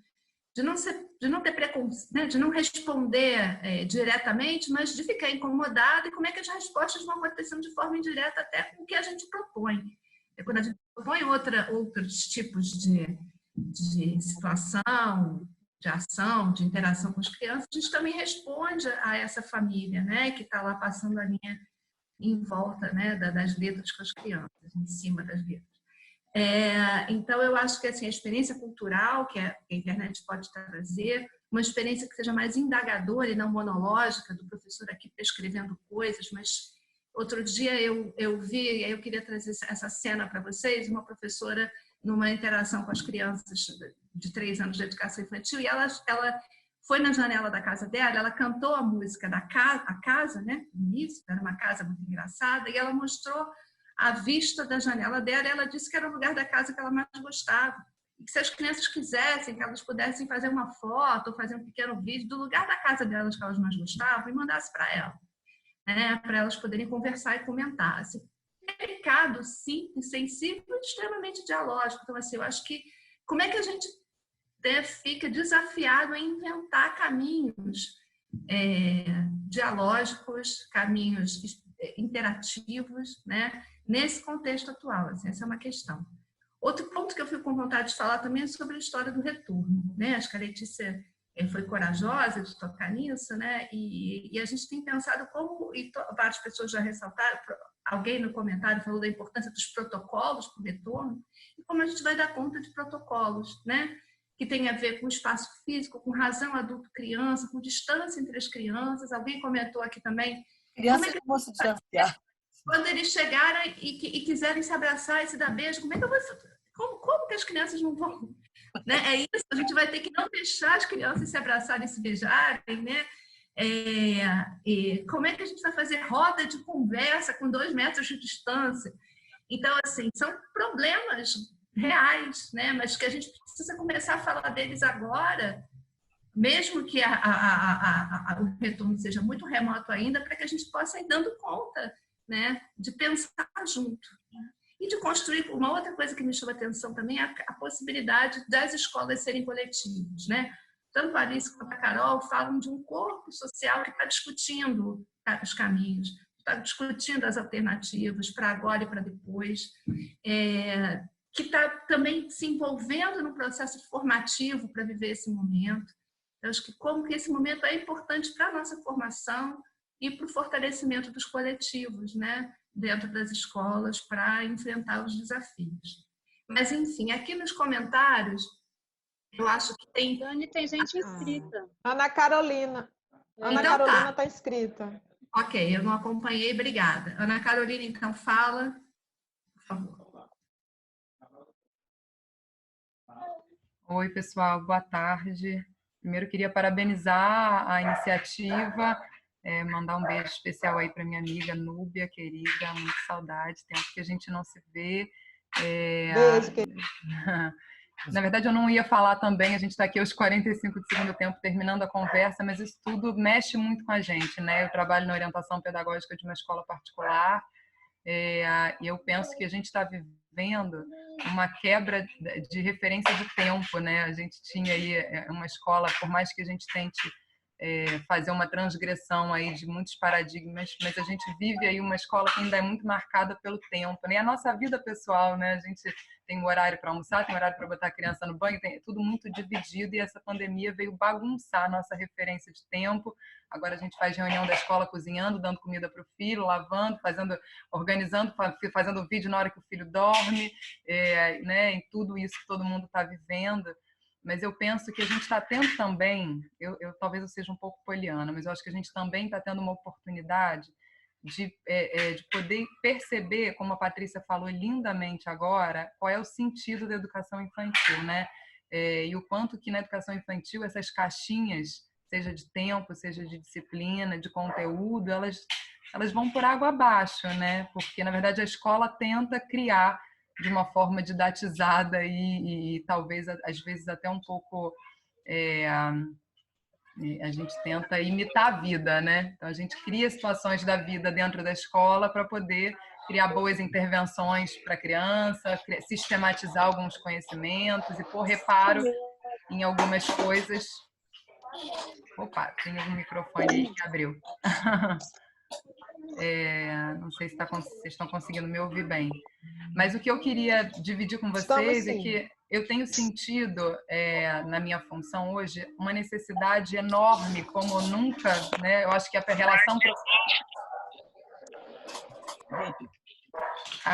ter preconceito, né? De não responder diretamente, mas de ficar incomodado, e como é que as respostas vão acontecendo de forma indireta até com o que a gente propõe. Quando a gente propõe outros tipos de situação, de ação, de interação com as crianças, a gente também responde a essa família, né, que está lá passando a linha em volta, né, das letras com as crianças, em cima das letras. Então, eu acho que assim, a experiência cultural que a internet pode trazer, uma experiência que seja mais indagadora e não monológica, do professor aqui prescrevendo coisas, mas outro dia eu vi, eu queria trazer essa cena para vocês, uma professora numa interação com as crianças de 3 anos de educação infantil, e ela foi na janela da casa dela, ela cantou a música da casa, né? No início, era uma casa muito engraçada, e ela mostrou a vista da janela dela, e ela disse que era o lugar da casa que ela mais gostava. E que se as crianças quisessem, que elas pudessem fazer uma foto ou fazer um pequeno vídeo do lugar da casa delas que elas mais gostavam e mandasse para ela, né, para elas poderem conversar e comentar. Assim, delicado, simples, sensível e extremamente dialógico. Então, assim, eu acho que como é que a gente fica desafiado a inventar caminhos dialógicos, caminhos interativos, né, nesse contexto atual? Assim, essa é uma questão. Outro ponto que eu fico com vontade de falar também é sobre a história do retorno, né? Acho que a Letícia foi corajosa de tocar nisso, né? E a gente tem pensado como, e várias pessoas já ressaltaram, alguém no comentário falou da importância dos protocolos para o retorno, e como a gente vai dar conta de protocolos, né? Que tem a ver com espaço físico, com razão adulto-criança, com distância entre as crianças. Alguém comentou aqui também. Crianças não vão se distanciar. Quando eles chegarem e quiserem se abraçar e se dar beijo, como é que eu vou... Como que as crianças não vão... Né? É isso, a gente vai ter que não deixar as crianças se abraçarem e se beijarem, né? Como é que a gente vai fazer roda de conversa com 2 metros de distância? Então, assim, são problemas reais, né? Mas que a gente precisa começar a falar deles agora, mesmo que o retorno seja muito remoto ainda, para que a gente possa ir dando conta, né, de pensar junto. E de construir. Uma outra coisa que me chama atenção também é a possibilidade das escolas serem coletivas, né? Tanto a Alice quanto a Carol falam de um corpo social que está discutindo os caminhos, está discutindo as alternativas para agora e para depois, que está também se envolvendo no processo formativo para viver esse momento. Eu acho que como que esse momento é importante para a nossa formação e para o fortalecimento dos coletivos, né, dentro das escolas para enfrentar os desafios. Mas, enfim, aqui nos comentários, eu acho que tem... Dani, tem gente inscrita. Ana Carolina. Ana Então, Carolina está inscrita. Ok, eu não acompanhei, obrigada. Ana Carolina, então, fala, por favor. Oi, pessoal, boa tarde. Primeiro, queria parabenizar a iniciativa, mandar um beijo especial aí para minha amiga Núbia, querida, muito saudade, tempo que a gente não se vê. Beijo, querida. Na verdade, eu não ia falar também, a gente está aqui aos 45 de segundo tempo, terminando a conversa, mas isso tudo mexe muito com a gente, né? Eu trabalho na orientação pedagógica de uma escola particular, e eu penso que a gente está vivendo uma quebra de referência de tempo, né? A gente tinha aí uma escola, por mais que a gente tente fazer uma transgressão aí de muitos paradigmas, mas a gente vive aí uma escola que ainda é muito marcada pelo tempo, né? E a nossa vida pessoal, né? A gente tem um horário para almoçar, tem um horário para botar a criança no banho, tem tudo muito dividido, e essa pandemia veio bagunçar a nossa referência de tempo. Agora a gente faz reunião da escola cozinhando, dando comida para o filho, lavando, organizando, fazendo vídeo na hora que o filho dorme, né? Em tudo isso que todo mundo está vivendo. Mas eu penso que a gente está tendo também, talvez eu seja um pouco poliana, mas eu acho que a gente também está tendo uma oportunidade de poder perceber, como a Patrícia falou lindamente agora, qual é o sentido da educação infantil, né? E o quanto que na educação infantil essas caixinhas, seja de tempo, seja de disciplina, de conteúdo, elas vão por água abaixo, né? Porque, na verdade, a escola tenta criar de uma forma didatizada e talvez, às vezes, até um pouco... a gente tenta imitar a vida, né? Então, a gente cria situações da vida dentro da escola para poder criar boas intervenções para a criança, sistematizar alguns conhecimentos e pôr reparo em algumas coisas. Opa, tem um microfone aí que abriu. Não sei se vocês estão conseguindo me ouvir bem. Mas o que eu queria dividir com vocês é que eu tenho sentido, na minha função hoje, uma necessidade enorme, como nunca, né? Eu acho que a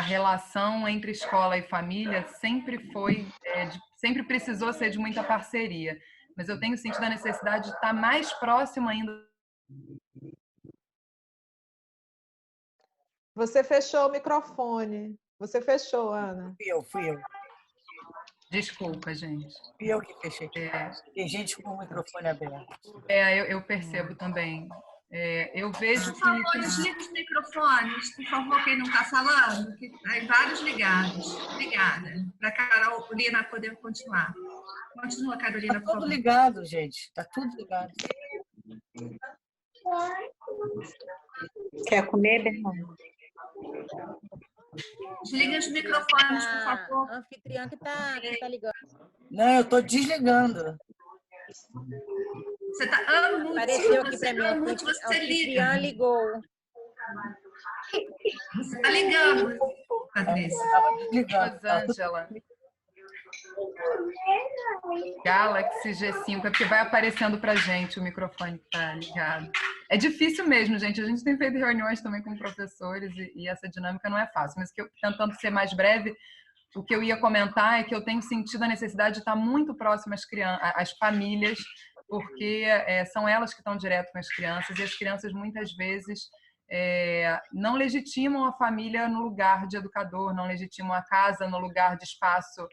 relação entre escola e família sempre precisou ser de muita parceria. Mas eu tenho sentido a necessidade de estar mais próximo ainda. Você fechou o microfone. Você fechou, Ana. Fui eu. Desculpa, gente. Fui eu que fechei. Tem gente com o microfone aberto. Eu percebo também. Eu vejo por favor, desliga os microfones, por favor, quem não está falando, que tem vários ligados. Obrigada. Para a Carolina poder continuar. Continua, Carolina, por favor. Tá tudo ligado, gente. Está tudo ligado. Quer comer, Bernardo? Desliga os microfones, por favor. A anfitriã que tá ligando. Não, eu estou desligando. Você está Apareceu aqui para mim. A anfitriã ligou. Você está ligando, Patrícia. Estava desligando. Rosângela. Galaxy G5, é porque vai aparecendo pra gente o microfone que tá ligado. É difícil mesmo, gente. A gente tem feito reuniões também com professores e essa dinâmica não é fácil. Mas tentando ser mais breve, o que eu ia comentar é que eu tenho sentido a necessidade de estar muito próximo às famílias, porque são elas que estão direto com as crianças, e as crianças muitas vezes não legitimam a família no lugar de educador, não legitimam a casa no lugar de espaço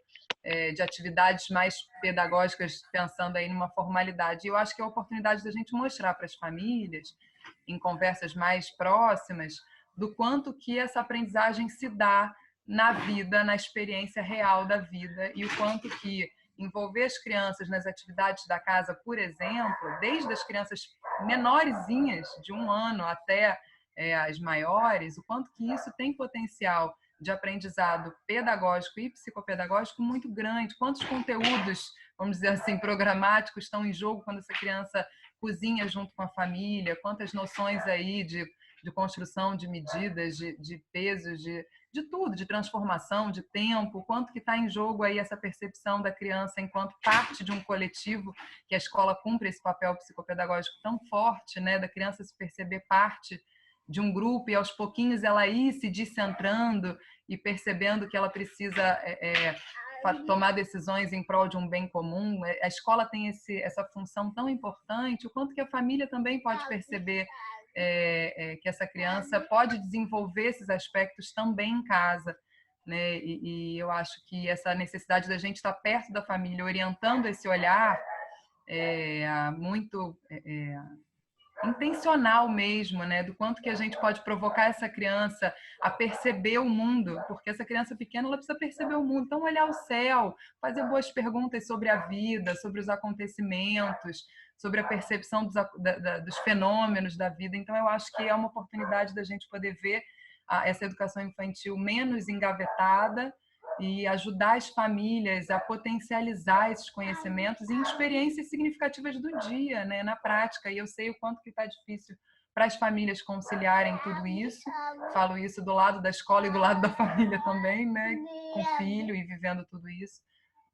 de atividades mais pedagógicas, pensando aí numa formalidade. E eu acho que é a oportunidade da gente mostrar para as famílias, em conversas mais próximas, do quanto que essa aprendizagem se dá na vida, na experiência real da vida, e o quanto que envolver as crianças nas atividades da casa, por exemplo, desde as crianças menorzinhas, de 1 ano até as maiores, o quanto que isso tem potencial de aprendizado pedagógico e psicopedagógico muito grande. Quantos conteúdos, vamos dizer assim, programáticos estão em jogo quando essa criança cozinha junto com a família, quantas noções aí de construção de medidas, de pesos, de tudo, de transformação, de tempo, quanto que está em jogo aí essa percepção da criança enquanto parte de um coletivo, que a escola cumpre esse papel psicopedagógico tão forte, né, da criança se perceber parte de um grupo e aos pouquinhos ela ir se descentrando e percebendo que ela precisa tomar decisões em prol de um bem comum. A escola tem essa função tão importante, o quanto que a família também pode perceber que essa criança pode desenvolver esses aspectos também em casa, né? E eu acho que essa necessidade da gente estar perto da família, orientando esse olhar muito intencional mesmo, né? Do quanto que a gente pode provocar essa criança a perceber o mundo, porque essa criança pequena ela precisa perceber o mundo, então olhar o céu, fazer boas perguntas sobre a vida, sobre os acontecimentos, sobre a percepção dos fenômenos da vida. Então eu acho que é uma oportunidade da gente poder ver essa educação infantil menos engavetada e ajudar as famílias a potencializar esses conhecimentos em experiências significativas do dia, né, na prática. E eu sei o quanto que está difícil para as famílias conciliarem tudo isso. Falo isso do lado da escola e do lado da família também, né, com filho e vivendo tudo isso.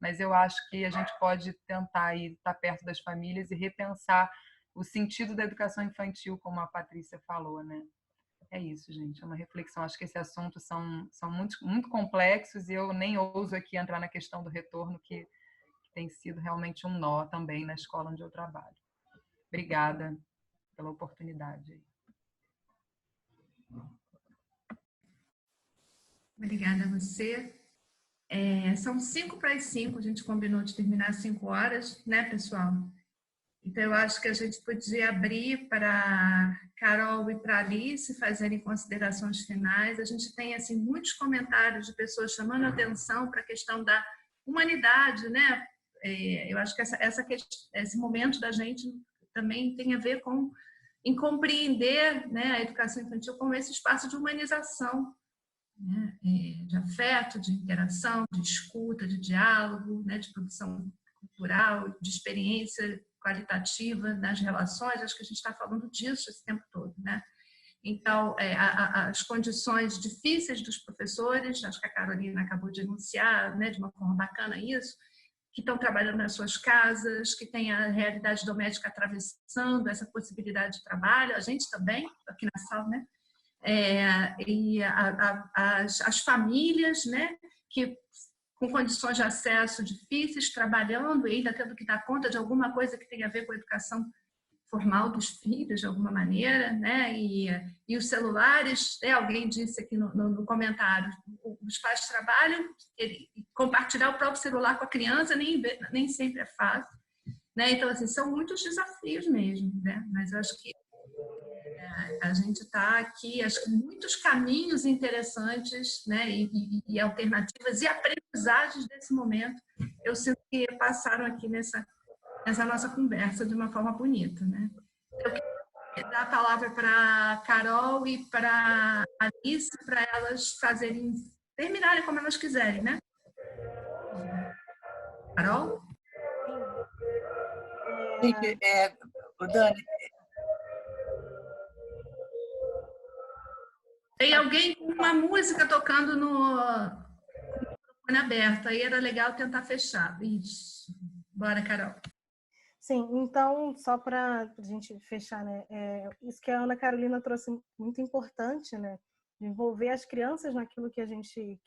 Mas eu acho que a gente pode tentar estar perto das famílias e repensar o sentido da educação infantil, como a Patrícia falou, né? É isso, gente, é uma reflexão. Acho que esses assuntos são muito, muito complexos e eu nem ouso aqui entrar na questão do retorno, que tem sido realmente um nó também na escola onde eu trabalho. Obrigada pela oportunidade. Obrigada a você. São 5:05, a gente combinou de terminar às 5 horas, né, pessoal? Então, eu acho que a gente podia abrir para Carol e para Alice fazerem considerações finais. A gente tem assim, muitos comentários de pessoas chamando a atenção para a questão da humanidade, né? Eu acho que esse momento da gente também tem a ver em compreender, né, a educação infantil como esse espaço de humanização, né? De afeto, de interação, de escuta, de diálogo, né, de produção cultural, de experiência qualitativa nas relações. Acho que a gente está falando disso esse tempo todo, né? Então, as condições difíceis dos professores, acho que a Carolina acabou de enunciar, né, de uma forma bacana isso, que estão trabalhando nas suas casas, que tem a realidade doméstica atravessando essa possibilidade de trabalho, a gente também, aqui na sala, né? E as famílias, né, que com condições de acesso difíceis, trabalhando e ainda tendo que dar conta de alguma coisa que tem a ver com a educação formal dos filhos, de alguma maneira, né? E os celulares, alguém disse aqui no comentário, os pais trabalham, compartilhar o próprio celular com a criança nem sempre é fácil, né? Então, assim, são muitos desafios mesmo, né? Mas eu acho que a gente está aqui, acho que muitos caminhos interessantes, né, e alternativas e aprendizagens desse momento, eu sinto que passaram aqui nessa nossa conversa de uma forma bonita, né? Eu queria dar a palavra para Carol e para Alice, para elas terminarem como elas quiserem, né? Carol? Dani, tem alguém com uma música tocando no microfone aberto, aí era legal tentar fechar. Isso. Bora, Carol. Sim, então, só para a gente fechar, né? Isso que a Ana Carolina trouxe muito importante, né? De envolver as crianças naquilo que a gente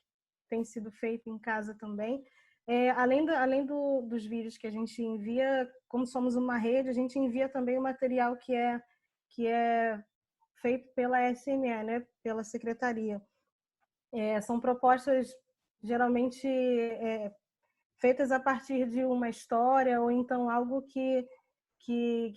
tem sido feito em casa também. Além dos vídeos que a gente envia, como somos uma rede, a gente envia também o material que é feito pela SME, né, pela secretaria. São propostas geralmente feitas a partir de uma história ou então algo que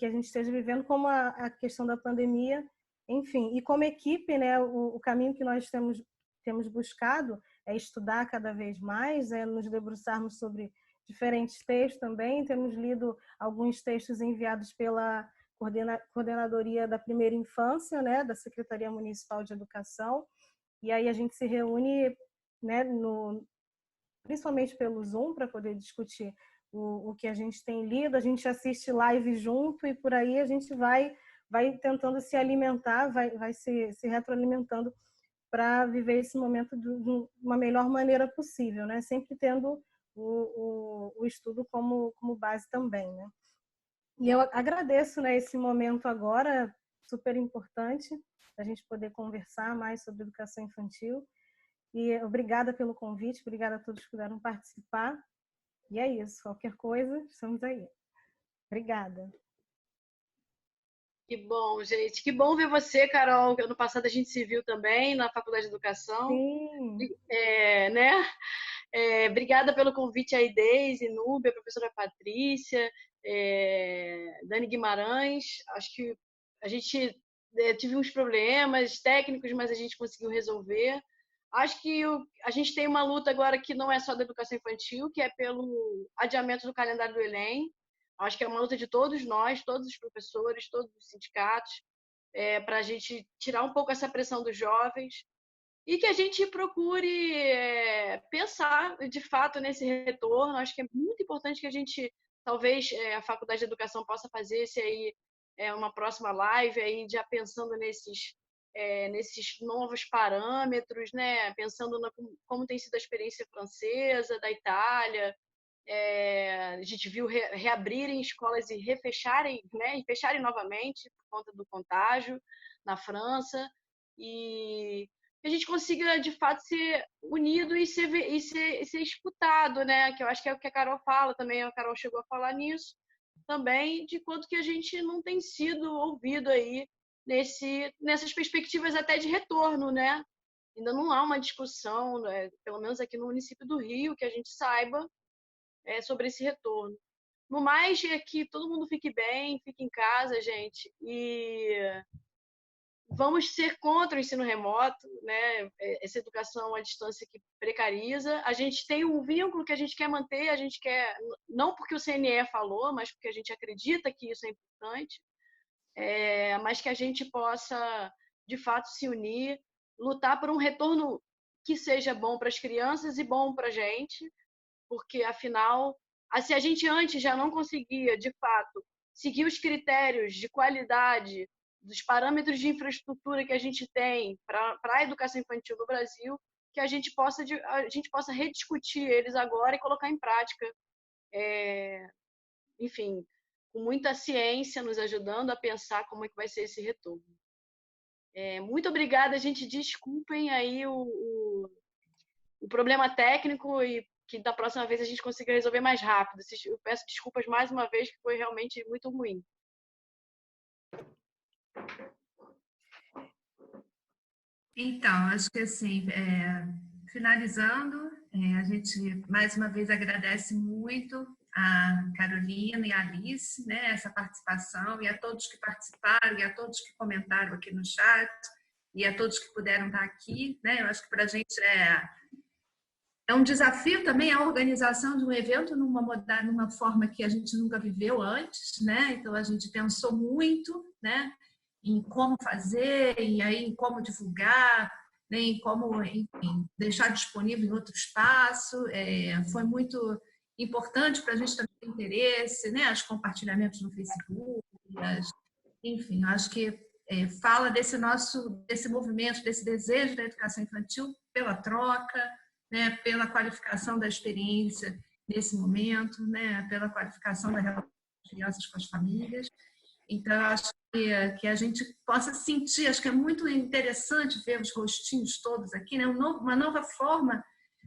a gente esteja vivendo, como a questão da pandemia, enfim. E como equipe, né, o caminho que nós temos buscado estudar cada vez mais, nos debruçarmos sobre diferentes textos também. Temos lido alguns textos enviados pela Coordenadoria da Primeira Infância, né, da Secretaria Municipal de Educação, e aí a gente se reúne, né, principalmente pelo Zoom, para poder discutir o que a gente tem lido. A gente assiste live junto e por aí a gente vai tentando se alimentar, vai se retroalimentando para viver esse momento de uma melhor maneira possível, né? Sempre tendo o estudo como base também, né? E eu agradeço, né, esse momento agora, super importante, para a gente poder conversar mais sobre educação infantil. E obrigada pelo convite, obrigada a todos que puderam participar. E é isso, qualquer coisa, estamos aí. Obrigada. Que bom, gente. Que bom ver você, Carol. Ano passado a gente se viu também na Faculdade de Educação. Sim. Né? Obrigada pelo convite aí, Deise, Núbia, a professora Patrícia, Dani Guimarães. Acho que a gente tive uns problemas técnicos, mas a gente conseguiu resolver. Acho que a gente tem uma luta agora que não é só da educação infantil, que é pelo adiamento do calendário do Enem. Acho que é uma luta de todos nós, todos os professores, todos os sindicatos, para a gente tirar um pouco essa pressão dos jovens e que a gente procure pensar, de fato, nesse retorno. Acho que é muito importante que a gente, talvez, a Faculdade de Educação possa fazer esse aí, uma próxima live, aí, já pensando nesses novos parâmetros, né? Pensando como tem sido a experiência francesa, da Itália. A gente viu reabrirem escolas e refecharem, né? E fecharem novamente por conta do contágio na França, e que a gente consiga, de fato, ser unido e ser disputado, né? Que eu acho que é o que a Carol fala também, a Carol chegou a falar nisso também, de quanto que a gente não tem sido ouvido aí nessas perspectivas até de retorno, né? Ainda não há uma discussão, né, pelo menos aqui no município do Rio, que a gente saiba, sobre esse retorno. No mais, é que todo mundo fique bem, fique em casa, gente, e vamos ser contra o ensino remoto, né? Essa educação à distância que precariza. A gente tem um vínculo que a gente quer manter, a gente quer, não porque o CNE falou, mas porque a gente acredita que isso é importante, mas que a gente possa, de fato, se unir, lutar por um retorno que seja bom para as crianças e bom para a gente, porque, afinal, se a gente antes já não conseguia, de fato, seguir os critérios de qualidade, dos parâmetros de infraestrutura que a gente tem para a educação infantil no Brasil, que a gente possa rediscutir eles agora e colocar em prática. Enfim, com muita ciência, nos ajudando a pensar como é que vai ser esse retorno. Muito obrigada, gente. Desculpem aí o problema técnico e que da próxima vez a gente consiga resolver mais rápido. Eu peço desculpas mais uma vez, que foi realmente muito ruim. Então, acho que assim, finalizando, a gente mais uma vez agradece muito a Carolina e a Alice, né, essa participação, e a todos que participaram, e a todos que comentaram aqui no chat, e a todos que puderam estar aqui, né? Eu acho que para a gente é um desafio também a organização de um evento numa forma que a gente nunca viveu antes, né? Então a gente pensou muito, né, em como fazer, e aí em como divulgar, né, em como, enfim, deixar disponível em outro espaço. Foi muito importante para a gente também ter interesse, né? Os compartilhamentos no Facebook, enfim, acho que fala desse movimento, desse desejo da educação infantil pela troca, né, pela qualificação da experiência nesse momento, né, pela qualificação da relação das crianças com as famílias. Então, acho que a gente possa sentir, acho que é muito interessante ver os rostinhos todos aqui, né, uma nova forma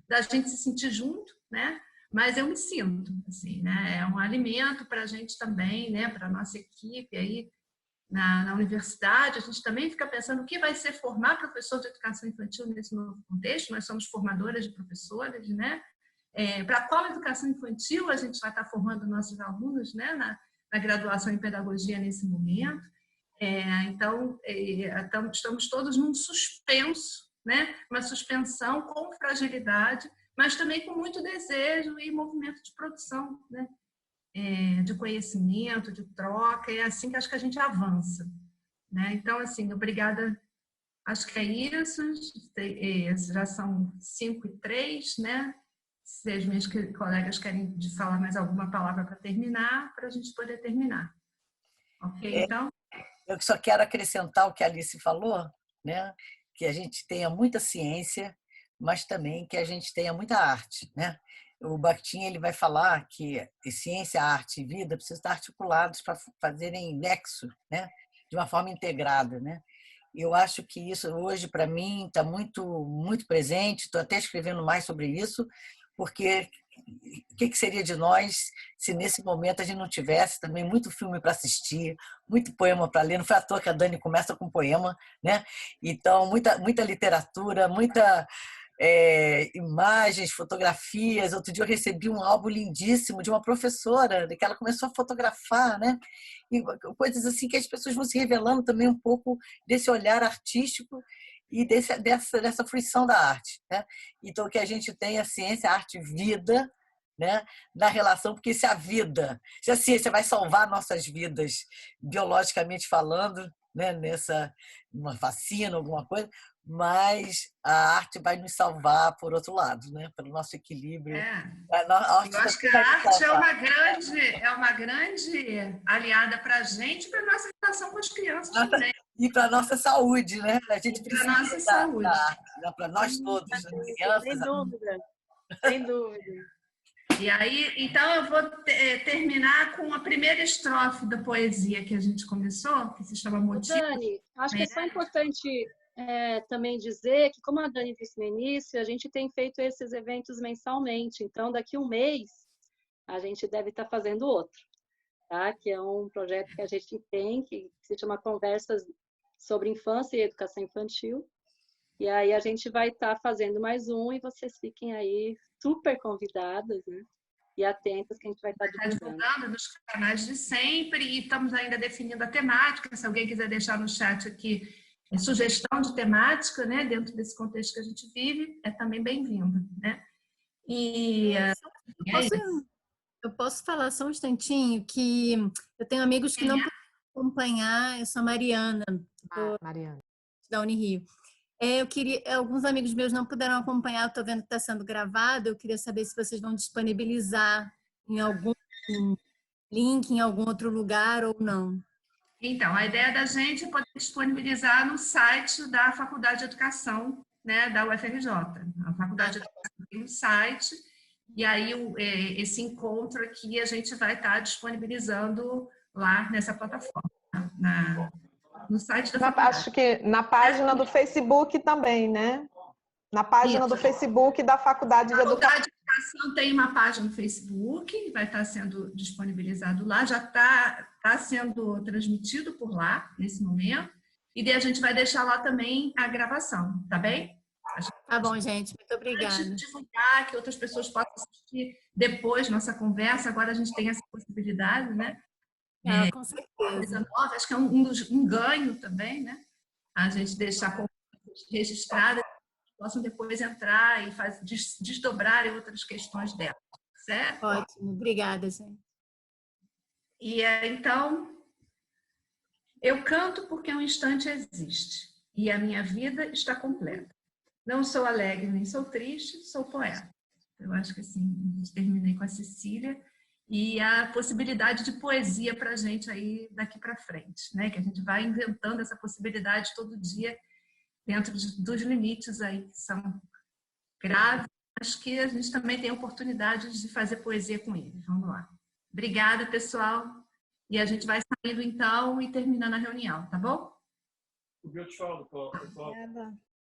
da gente se sentir junto, né, mas eu me sinto, assim, né, é um alimento para a gente também, né, para a nossa equipe aí, na universidade. A gente também fica pensando o que vai ser formar professor de educação infantil nesse novo contexto. Nós somos formadoras de professores, né? Para qual educação infantil a gente vai estar formando nossos alunos, né? Na graduação em pedagogia nesse momento. Então, estamos todos num suspenso, né? Uma suspensão com fragilidade, mas também com muito desejo e movimento de produção, né? De conhecimento, de troca, é assim que acho que a gente avança, né? Então, assim, obrigada, acho que é isso, já são 5:03, né? Se as minhas colegas querem falar mais alguma palavra para terminar, para a gente poder terminar. Ok, então? Eu só quero acrescentar o que a Alice falou, né? Que a gente tenha muita ciência, mas também que a gente tenha muita arte, né? O Bakhtin ele vai falar que ciência, arte e vida precisam estar articulados para fazerem nexo, né? De uma forma integrada, né? Eu acho que isso hoje para mim está muito presente. Estou até escrevendo mais sobre isso, porque o que seria de nós se nesse momento a gente não tivesse também muito filme para assistir, muito poema para ler? Não foi à toa que a Dani começa com poema, né? Então muita literatura, muita imagens, fotografias. Outro dia eu recebi um álbum lindíssimo de uma professora, que ela começou a fotografar, né? E coisas assim que as pessoas vão se revelando também um pouco desse olhar artístico e dessa fruição da arte, né? Então que a gente tenha ciência, arte, vida, né? Na relação, porque se a ciência vai salvar nossas vidas biologicamente falando, né? Uma vacina, alguma coisa, mas a arte vai nos salvar por outro lado, né? Pelo nosso equilíbrio. Eu acho que a arte é uma grande aliada para a gente e para a nossa relação com as crianças também. E para a nossa saúde, né? A gente precisa da nossa saúde. Da arte, né? Para nós todos, as crianças. Sem dúvida, sem dúvida. E aí, então eu vou terminar com a primeira estrofe da poesia que a gente começou, que se chama Motivo. Dani, acho que é só importante também dizer que, como a Dani disse no início, a gente tem feito esses eventos mensalmente. Então, daqui um mês, a gente deve estar fazendo outro, tá? Que é um projeto que a gente tem, que se chama Conversas sobre Infância e Educação Infantil. E aí a gente vai estar fazendo mais um e vocês fiquem aí super convidadas, né? E atentas que a gente vai estar divulgando nos canais de sempre, e estamos ainda definindo a temática. Se alguém quiser deixar no chat aqui sugestão de temática, né, dentro desse contexto que a gente vive, é também bem-vindo, né? E eu posso falar só um instantinho que eu tenho amigos que não podem acompanhar. Eu sou a Mariana, Mariana, da Unirio. Eu queria, alguns amigos meus não puderam acompanhar, eu estou vendo que está sendo gravado. Eu queria saber se vocês vão disponibilizar em algum link, em algum outro lugar ou não. Então, a ideia da gente é poder disponibilizar no site da Faculdade de Educação, né, da UFRJ. A Faculdade de Educação tem um site, e aí esse encontro aqui a gente vai estar disponibilizando lá nessa plataforma, no site da faculdade. Acho que na página do Facebook também, né? Na página do Facebook da Faculdade de Educação. A Faculdade de Educação tem uma página no Facebook, vai estar sendo disponibilizado lá, já está sendo transmitido por lá, nesse momento, e daí a gente vai deixar lá também a gravação, tá bem? Tá bom, gente, muito obrigada. Antes de divulgar, que outras pessoas possam assistir depois nossa conversa, agora a gente tem essa possibilidade, né? Com certeza. Coisa nova, acho que é um ganho também, né? A gente deixar registrada, possam depois entrar e desdobrar outras questões dela, certo? Ótimo, obrigada, gente. E então, eu canto porque um instante existe e a minha vida está completa. Não sou alegre nem sou triste, sou poeta. Eu acho que assim, a gente terminei com a Cecília e a possibilidade de poesia para a gente aí daqui para frente, né? Que a gente vai inventando essa possibilidade todo dia dentro dos limites aí que são graves, mas que a gente também tem oportunidade de fazer poesia com eles. Vamos lá. Obrigada, pessoal. E a gente vai saindo então e terminando a reunião, tá bom? Obrigada.